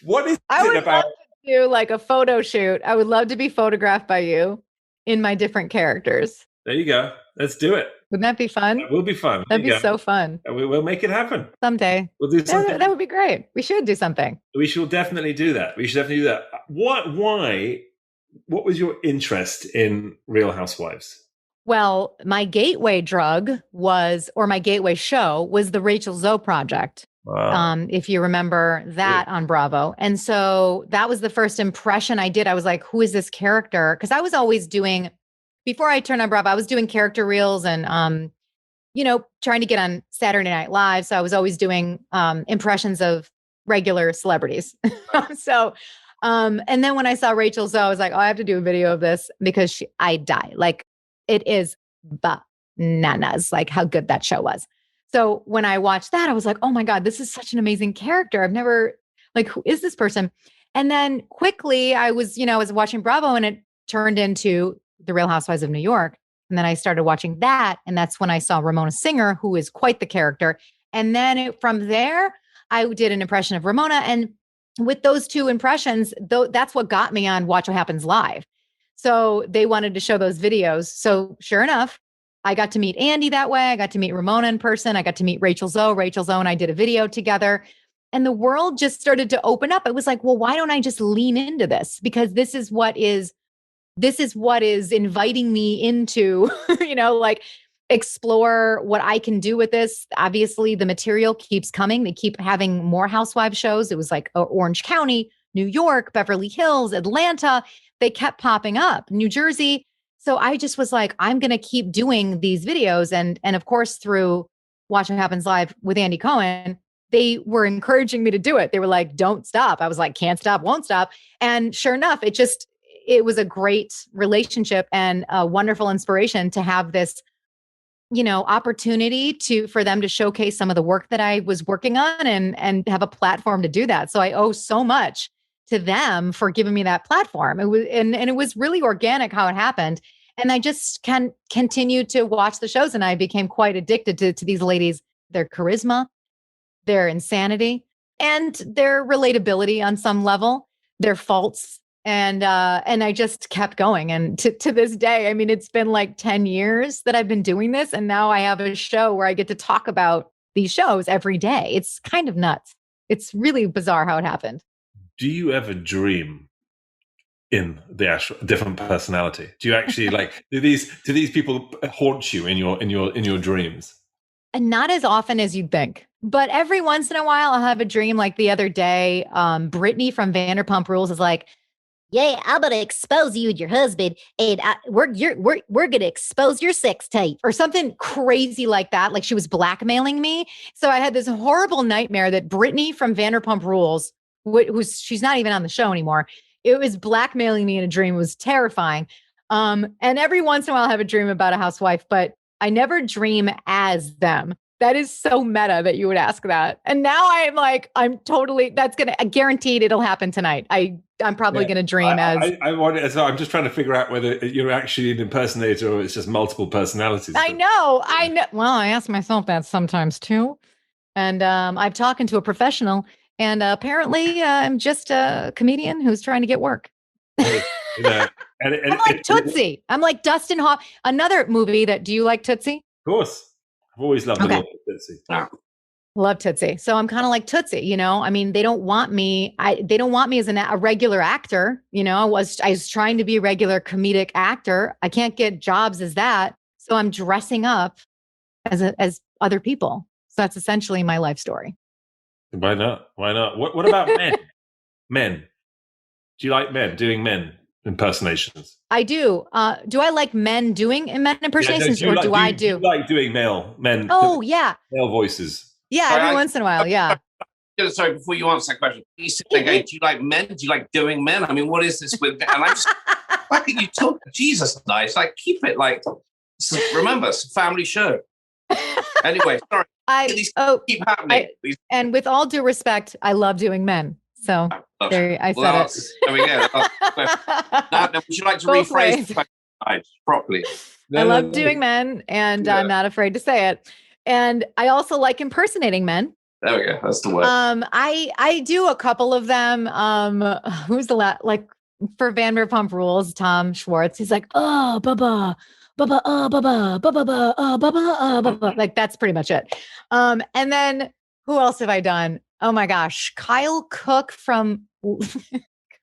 what is it about? Do like a photo shoot. I would love to be photographed by you in my different characters. There you go. Let's do it. Wouldn't that be fun? That will be fun. That'd be so fun. We'll make it happen. Someday. We'll do something. That would be great. We should do something. We should definitely do that. Why? What was your interest in Real Housewives? Well, my gateway drug my gateway show was the Rachel Zoe Project. Wow. If you remember that on Bravo. And so that was the first impression I did. I was like, who is this character? Because I was always doing, before I turned on Bravo, I was doing character reels and, trying to get on Saturday Night Live. So I was always doing impressions of regular celebrities. And then when I saw Rachel Zoe, I was like, I have to do a video of this because I die. Like it is bananas, like how good that show was. So when I watched that, I was like, oh my God, this is such an amazing character. I've never, who is this person? And then quickly I was watching Bravo and it turned into the Real Housewives of New York. And then I started watching that. And that's when I saw Ramona Singer, who is quite the character. And then from there, I did an impression of Ramona. And with those two impressions, that's what got me on Watch What Happens Live. So they wanted to show those videos. So sure enough, I got to meet Andy that way. I got to meet Ramona in person. I got to meet Rachel Zoe. Rachel Zoe and I did a video together. And the world just started to open up. It was like, well, why don't I just lean into this? Because this is what is inviting me into, explore what I can do with this. Obviously, the material keeps coming. They keep having more housewives shows. It was like Orange County, New York, Beverly Hills, Atlanta. They kept popping up, New Jersey. So I just was like, I'm going to keep doing these videos. And of course, through Watch What Happens Live with Andy Cohen, they were encouraging me to do it. They were like, don't stop. I was like, can't stop, won't stop. And sure enough, it was a great relationship and a wonderful inspiration to have this, opportunity for them to showcase some of the work that I was working on and have a platform to do that. So I owe so much to them for giving me that platform. It was, and it was really organic how it happened. And I just can continue to watch the shows. And I became quite addicted to these ladies, their charisma, their insanity, and their relatability on some level, their faults. And I just kept going. And to this day, I mean, it's been like 10 years that I've been doing this. And now I have a show where I get to talk about these shows every day. It's kind of nuts. It's really bizarre how it happened. Do you ever dream in the actual different personality? Do you actually like do these people haunt you in your dreams? And not as often as you'd think, but every once in a while I'll have a dream. Like the other day, Brittany from Vanderpump Rules is like, "Yeah, I'm gonna expose you and your husband, and we're gonna expose your sex tape," or something crazy like that. Like she was blackmailing me. So I had this horrible nightmare that Brittany from Vanderpump Rules, she's not even on the show anymore, it was blackmailing me in a dream. It was terrifying. And every once in a while I have a dream about a housewife, but I never dream as them. That is so meta that you would ask that. And now I'm totally, guaranteed it'll happen tonight. I'm probably going to dream I'm just trying to figure out whether you're actually an impersonator or it's just multiple personalities. I know. Well, I ask myself that sometimes too. And I've talked to a professional, and apparently I'm just a comedian who's trying to get work. I'm like Tootsie. I'm like Dustin Hoff. Another movie do you like Tootsie? Of course. I've always loved the Tootsie. Love Tootsie. So I'm kind of like Tootsie, I mean, they don't want me. They don't want me as a regular actor. I was trying to be a regular comedic actor. I can't get jobs as that. So I'm dressing up as other people. So that's essentially my life story. Why not? What about men? Men. Do you like men doing men impersonations? I do. Do I like men doing men impersonations, do you like doing men? Oh, yeah. Male voices. Yeah, every once in a while, yeah. Sorry, before you answer that question, you said again, do you like men? Do you like doing men? I mean, what is this with? And I just, why can you talk? Jesus, nice. Like, keep it like, remember, it's a family show. Anyway, sorry. Keep happening. And with all due respect, I love doing men. So I said it. There we go. Now, would you like to rephrase the question properly? I love doing men, and I'm not afraid to say it. And I also like impersonating men. There we go. That's the word. I do a couple of them. Who's the like for Vanderpump Rules? Tom Schwartz. He's like, "Oh, baba, baba, baba, baba, baba, baba." Like that's pretty much it. And then who else have I done? Oh my gosh, Kyle Cook from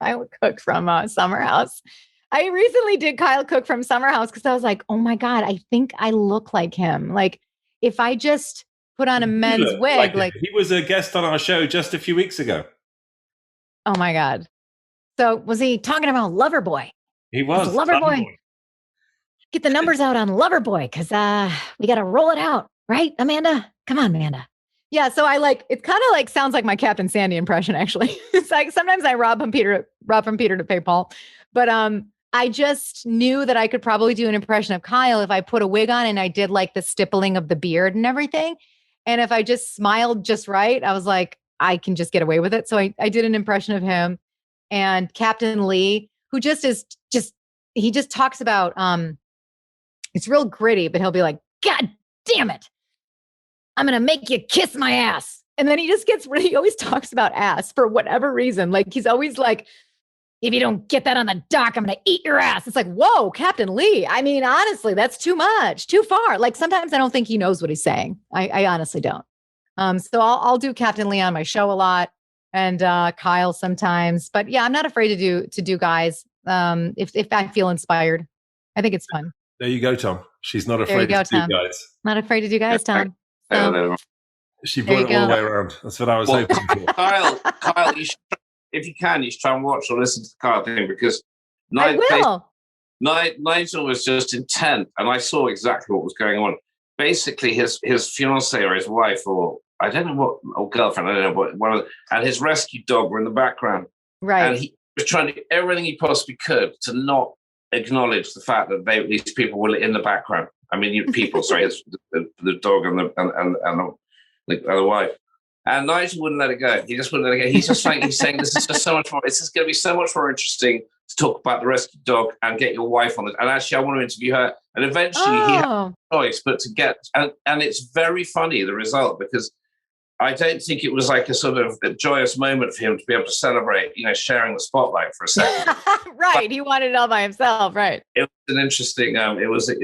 Summer House. I recently did Kyle Cook from Summer House because I was like, oh my God, I think I look like him. Like if I just put on a men's wig, like he was a guest on our show just a few weeks ago. Oh my God. So was he talking about Loverboy? He was Loverboy. Get the numbers out on Loverboy because we got to roll it out, right, Amanda? Come on, Amanda. Yeah, so it kind of like sounds like my Captain Sandy impression, actually. It's like sometimes I rob from Peter to pay Paul. But I just knew that I could probably do an impression of Kyle if I put a wig on and I did like the stippling of the beard and everything. And if I just smiled just right, I was like, I can just get away with it. So I did an impression of him. And Captain Lee, who he just talks about, it's real gritty, but he'll be like, God damn it. I'm going to make you kiss my ass. And then he always talks about ass for whatever reason. Like he's always like, if you don't get that on the dock, I'm going to eat your ass. It's like, whoa, Captain Lee. I mean, honestly, that's too much, too far. Like sometimes I don't think he knows what he's saying. I honestly don't. So I'll do Captain Lee on my show a lot and Kyle sometimes. But yeah, I'm not afraid to do guys if I feel inspired. I think it's fun. There you go, Tom. She's not afraid to do guys. Not afraid to do guys, Tom. So, she brought it all the way around. That's what I was hoping for. Kyle, if you can, you should try and watch or listen to the Kyle thing because Nigel was just intent, and I saw exactly what was going on. Basically, his fiance or his wife, or I don't know what, or girlfriend, I don't know what, and his rescue dog were in the background. Right. And he was trying to do everything he possibly could to not acknowledge the fact that these people were in the background. I mean, the dog and the wife. And Nigel wouldn't let it go. He just wouldn't let it go. He's saying this is just so much more. It's just going to be so much more interesting to talk about the rescue dog and get your wife on it. And actually, I want to interview her. And eventually, he had a choice, but to get and it's very funny the result because I don't think it was like a sort of a joyous moment for him to be able to celebrate, sharing the spotlight for a second. Right. He wanted it all by himself. Right. It was an interesting. It was an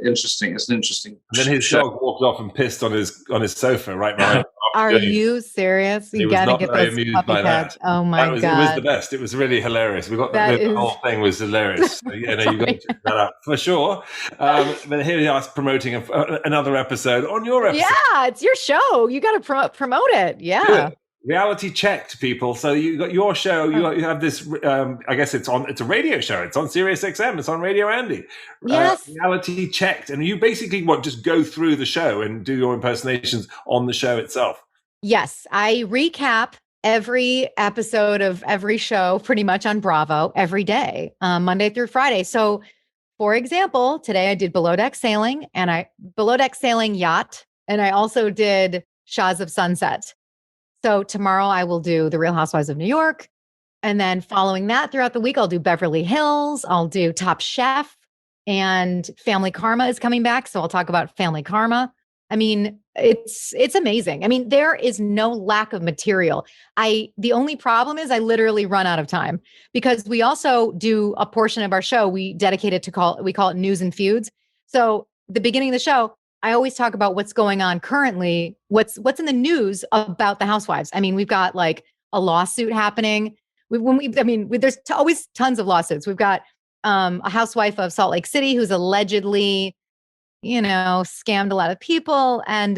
interesting. It's an interesting. And then his dog walked off and pissed on his sofa right behind. Are you serious? He You was got to not get very those amused puppy by pads. that. Oh my It was God. the best. It was really hilarious. We got That the is- whole thing was hilarious. So, you got to check that out for sure. But here we are promoting another episode on your episode. Yeah, it's your show. You got to promote it. Yeah. Good. Reality checked, people. So you got your show. You have this. I guess it's a radio show. It's on Sirius XM. It's on Radio Andy. Yes. Reality checked, and you basically just go through the show and do your impersonations on the show itself. Yes, I recap every episode of every show pretty much on Bravo every day, Monday through Friday. So, for example, today I did Below Deck Sailing Below Deck Sailing Yacht, and I also did Shaws of Sunset. So tomorrow I will do The Real Housewives of New York. And then following that throughout the week, I'll do Beverly Hills. I'll do Top Chef, and Family Karma is coming back. So I'll talk about Family Karma. I mean, it's amazing. I mean, there is no lack of material. The only problem is I literally run out of time, because we also do a portion of our show we dedicate it to we call it News and Feuds. So the beginning of the show, I always talk about what's going on currently, what's in the news about the housewives. I mean, we've got like a lawsuit happening. There's always tons of lawsuits. We've got a housewife of Salt Lake City who's allegedly, scammed a lot of people. And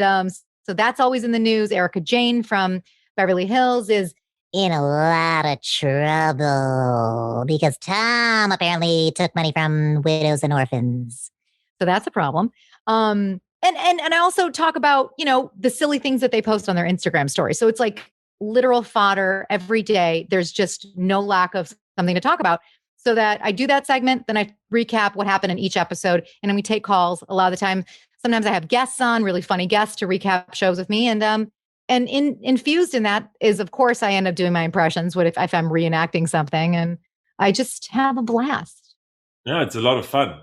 so that's always in the news. Erica Jane from Beverly Hills is In a lot of trouble because Tom apparently took money from widows and orphans. So that's a problem. And I also talk about, the silly things that they post on their Instagram story. So it's like literal fodder every day. There's just no lack of something to talk about. So that I do that segment, then I recap what happened in each episode, and then we take calls a lot of the time. Sometimes I have guests on, really funny guests, to recap shows with me. And infused in that is, of course, I end up doing my impressions. What if I'm reenacting something, and I just have a blast. No, it's a lot of fun.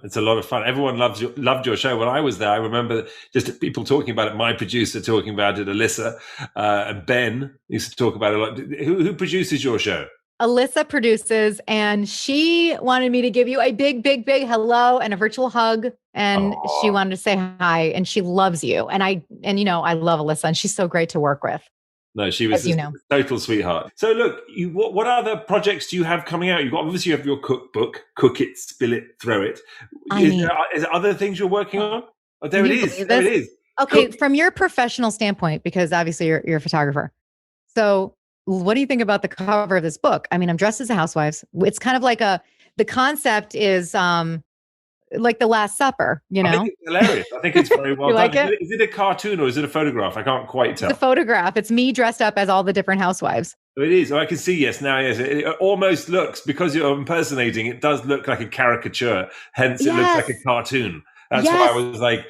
Everyone loved your show. When I was there, I remember just people talking about it. My producer talking about it, Alyssa, and Ben used to talk about it a lot. Who produces your show? Alyssa produces, and she wanted me to give you a big, big, big hello and a virtual hug. And she wanted to say hi, and she loves you. And I love Alyssa, and she's so great to work with. No, she was a total sweetheart. So look, what other projects do you have coming out? Obviously you have your cookbook, Cook It, Spill It, Throw It. Is there other things you're working on? Oh, there it is. Okay, from your professional standpoint, because obviously you're a photographer. So what do you think about the cover of this book? I mean, I'm dressed as a housewife. It's kind of like the concept is like The Last Supper, I think it's hilarious. I think it's very well done. Like it? Is it a cartoon or is it a photograph? I can't quite tell. It's a photograph. It's me dressed up as all the different housewives. It is. I can see, yes. It almost looks, because you're impersonating, it does look like a caricature. Hence, it looks like a cartoon. That's why I was like...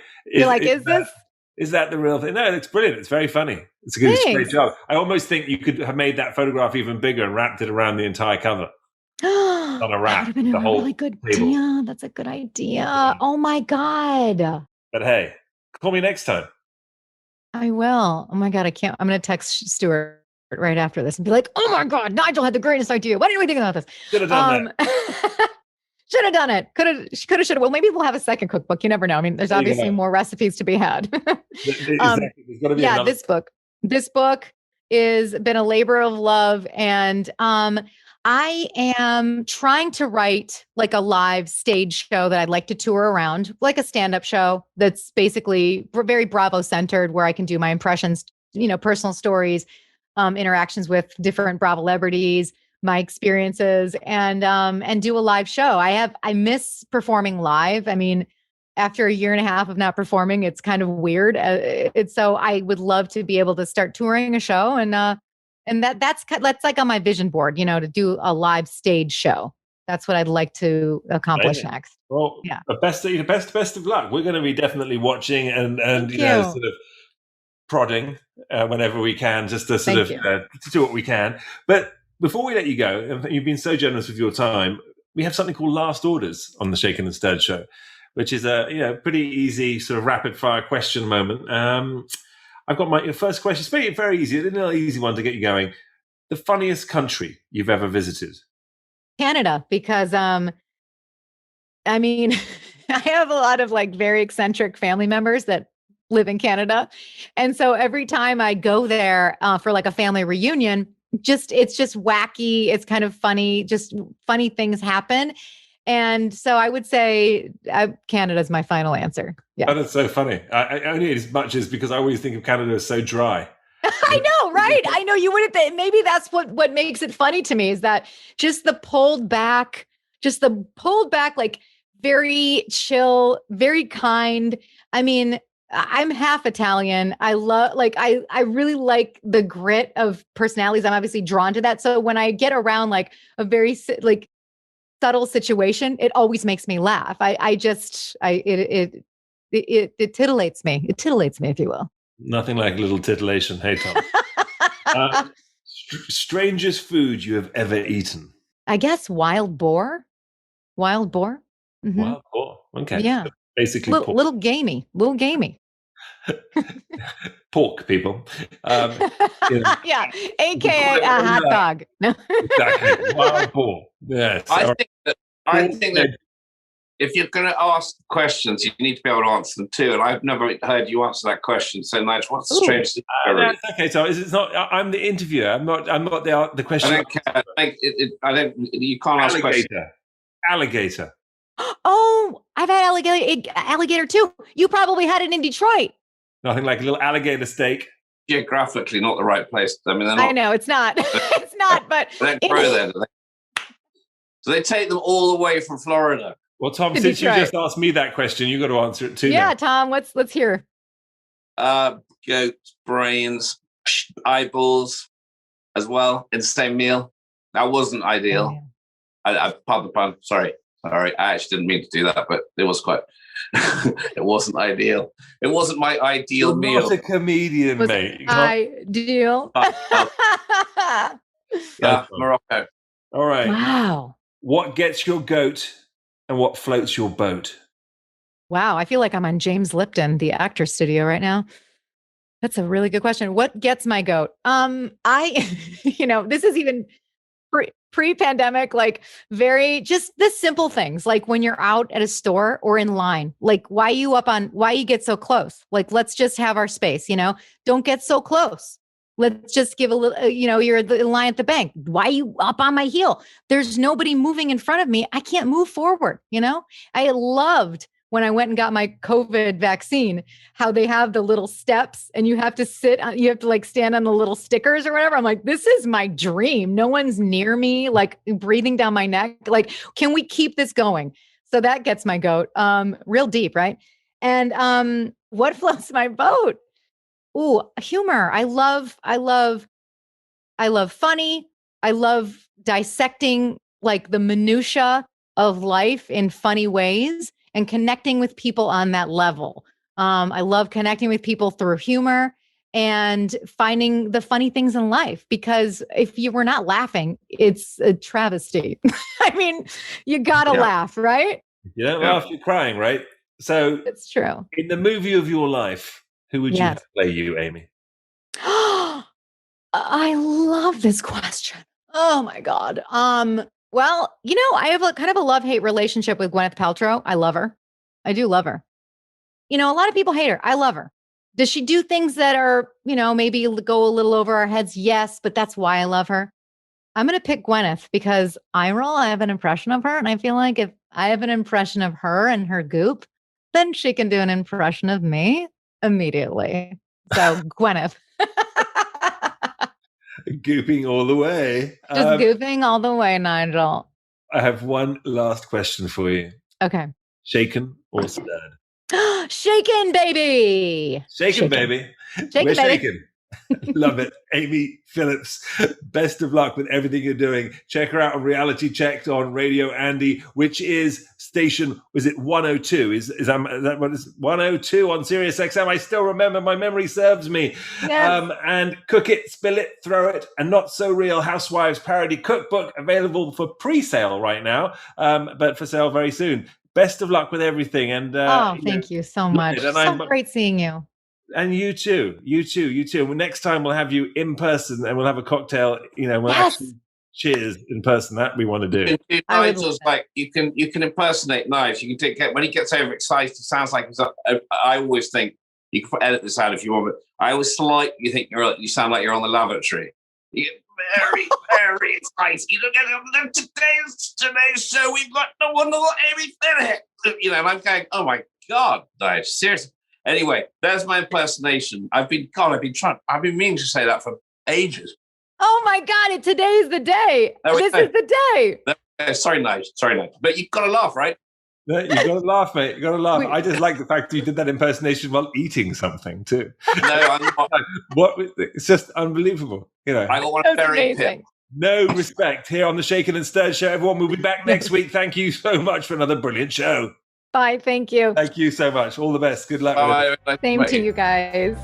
Is that the real thing? No, it looks brilliant. It's very funny. It's a great job. I almost think you could have made that photograph even bigger and wrapped it around the entire cover. On a wrap. That would have been a really good idea. That's a good idea. Oh my God. But hey, call me next time. I will. Oh my God, I can't. I'm going to text Stuart right after this and be like, oh my God, Nigel had the greatest idea. Why didn't we think about this? Should have done that. Should have done it. Could have, should have. Well, maybe we'll have a second cookbook. You never know. I mean, there's obviously more recipes to be had. This book is been a labor of love. And I am trying to write like a live stage show that I'd like to tour around, like a stand-up show that's basically very Bravo centered, where I can do my impressions, personal stories, interactions with different Bravolebrities, my experiences, and do a live show. I miss performing live. I mean, after a year and a half of not performing, it's kind of weird. So I would love to be able to start touring a show, and that's like on my vision board, to do a live stage show. That's what I'd like to accomplish next. Well, best of luck. We're going to be definitely watching and sort of prodding whenever we can, just to sort of to do what we can. But before we let you go, and you've been so generous with your time, we have something called Last Orders on the Shaken and Stirred show, which is a pretty easy sort of rapid fire question moment. I've got your first question. It's very, very easy. It's an easy one to get you going. The funniest country you've ever visited? Canada, because I mean, I have a lot of like very eccentric family members that live in Canada. And so every time I go there for like a family reunion, it's just wacky. It's kind of funny, just funny things happen. And so I would say Canada's my final answer. Yeah. Oh, that's so funny. I only as much as because I always think of Canada as so dry. I know, right? I know you wouldn't think. Maybe that's what makes it funny to me is that just the pulled back, like very chill, very kind. I mean, I'm half Italian. I love, like, I really like the grit of personalities. I'm obviously drawn to that. So when I get around like a very like subtle situation, it always makes me laugh. It titillates me. It titillates me, if you will. Nothing like a little titillation. Hey, Tom. Strangest food you have ever eaten? I guess wild boar. Wild boar. Mm-hmm. Wild boar. Okay. Yeah. So basically, pork. Little gamey. Pork, people. Yeah, aka a hot dog. No. Exactly. Wild boar. Yes. I think that if you're going to ask questions, you need to be able to answer them too. And I've never heard you answer that question. So, Nigel, what's the strangest thing? Okay, so it's not. I'm the interviewer. I'm not the question. I don't. You can't ask questions. Alligator. Oh, I've had alligator too. You probably had it in Detroit. Nothing like a little alligator steak. Geographically, not the right place. I mean, I know it's not. It's not. But they don't grow there. So they take them all the way from Florida. Well, Tom, since you just asked me that question, you got to answer it too. Yeah, now. Tom, let's hear. Goat brains, eyeballs, as well in the same meal. That wasn't ideal. Oh, yeah. Pardon the pun. Sorry. I actually didn't mean to do that, but it was quite. It wasn't ideal. It wasn't my ideal meal. Not a comedian, mate. Ideal. Yeah, Morocco. All right. Wow. What gets your goat and what floats your boat? Wow. I feel like I'm on James Lipton, the actor studio right now. That's a really good question. What gets my goat? This is even pre-pandemic, like just the simple things, like when you're out at a store or in line, like why you get so close? Like, let's just have our space, don't get so close. Let's just give a little, you're in line at the bank. Why are you up on my heel? There's nobody moving in front of me. I can't move forward. I loved when I went and got my COVID vaccine, how they have the little steps and you have to like stand on the little stickers or whatever. I'm like, this is my dream. No one's near me, like breathing down my neck. Like, can we keep this going? So that gets my goat, real deep. Right. And, what floats my boat? Ooh, humor. I love funny. I love dissecting like the minutia of life in funny ways and connecting with people on that level. I love connecting with people through humor and finding the funny things in life, because if you were not laughing, it's a travesty. I mean, you gotta laugh, right? You don't laugh, you're crying, right? So it's true. In the movie of your life, who would you have play you, Amy? I love this question. Oh my God. Well, I have a kind of a love-hate relationship with Gwyneth Paltrow. I love her. I do love her. A lot of people hate her. I love her. Does she do things that are, maybe go a little over our heads? Yes, but that's why I love her. I'm going to pick Gwyneth because I have an impression of her. And I feel like if I have an impression of her and her goop, then she can do an impression of me immediately. So Gwyneth. Gooping all the way. Just gooping all the way, Nigel. I have one last question for you. Okay. Shaken or stirred? Shaken, baby. Shaken, baby. Shaken, We're baby. shaken. Love it. Amy Phillips, best of luck with everything you're doing. Check her out on Reality Checked on Radio Andy, which is station, was it 102? Is that what is 102 on Sirius XM? I still remember, my memory serves me. Yes. And Cook It, Spill It, Throw It, and Not-So-Real Housewives Parody Cookbook, available for pre-sale right now, but for sale very soon. Best of luck with everything. And thank you so much. So great seeing you. And you too. Well, next time we'll have you in person and we'll have a cocktail. We'll actually Cheers in person. That we want to do. Nigel's like you can impersonate Nigel. You can take when he gets overexcited. It sounds like he's. I always think you can edit this out if you want, but I always slightly think you sound like you're on the lavatory. You get very, very excited. You don't get today's show. We've got the wonderful Amy Phillips. You know, and I'm going, oh my God, Nigel, seriously. Anyway, there's my impersonation. I've been meaning to say that for ages. Oh my God, today's the day. This is the day. Sorry, Nigel. But you've got to laugh, right? No, you've got to laugh, mate. You've got to laugh. I just like the fact that you did that impersonation while eating something too. No, I'm not. It's just unbelievable. You know, I don't want to bury him. No respect here on the Shaken and Stirred show. Everyone, we'll be back next week. Thank you so much for another brilliant show. Bye. Thank you. Thank you so much. All the best. Good luck. Bye. Same to you guys.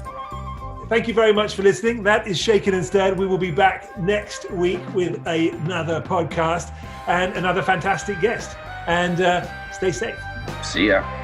Thank you very much for listening. That is Shaken and Stirred. We will be back next week with another podcast and another fantastic guest. And stay safe. See ya.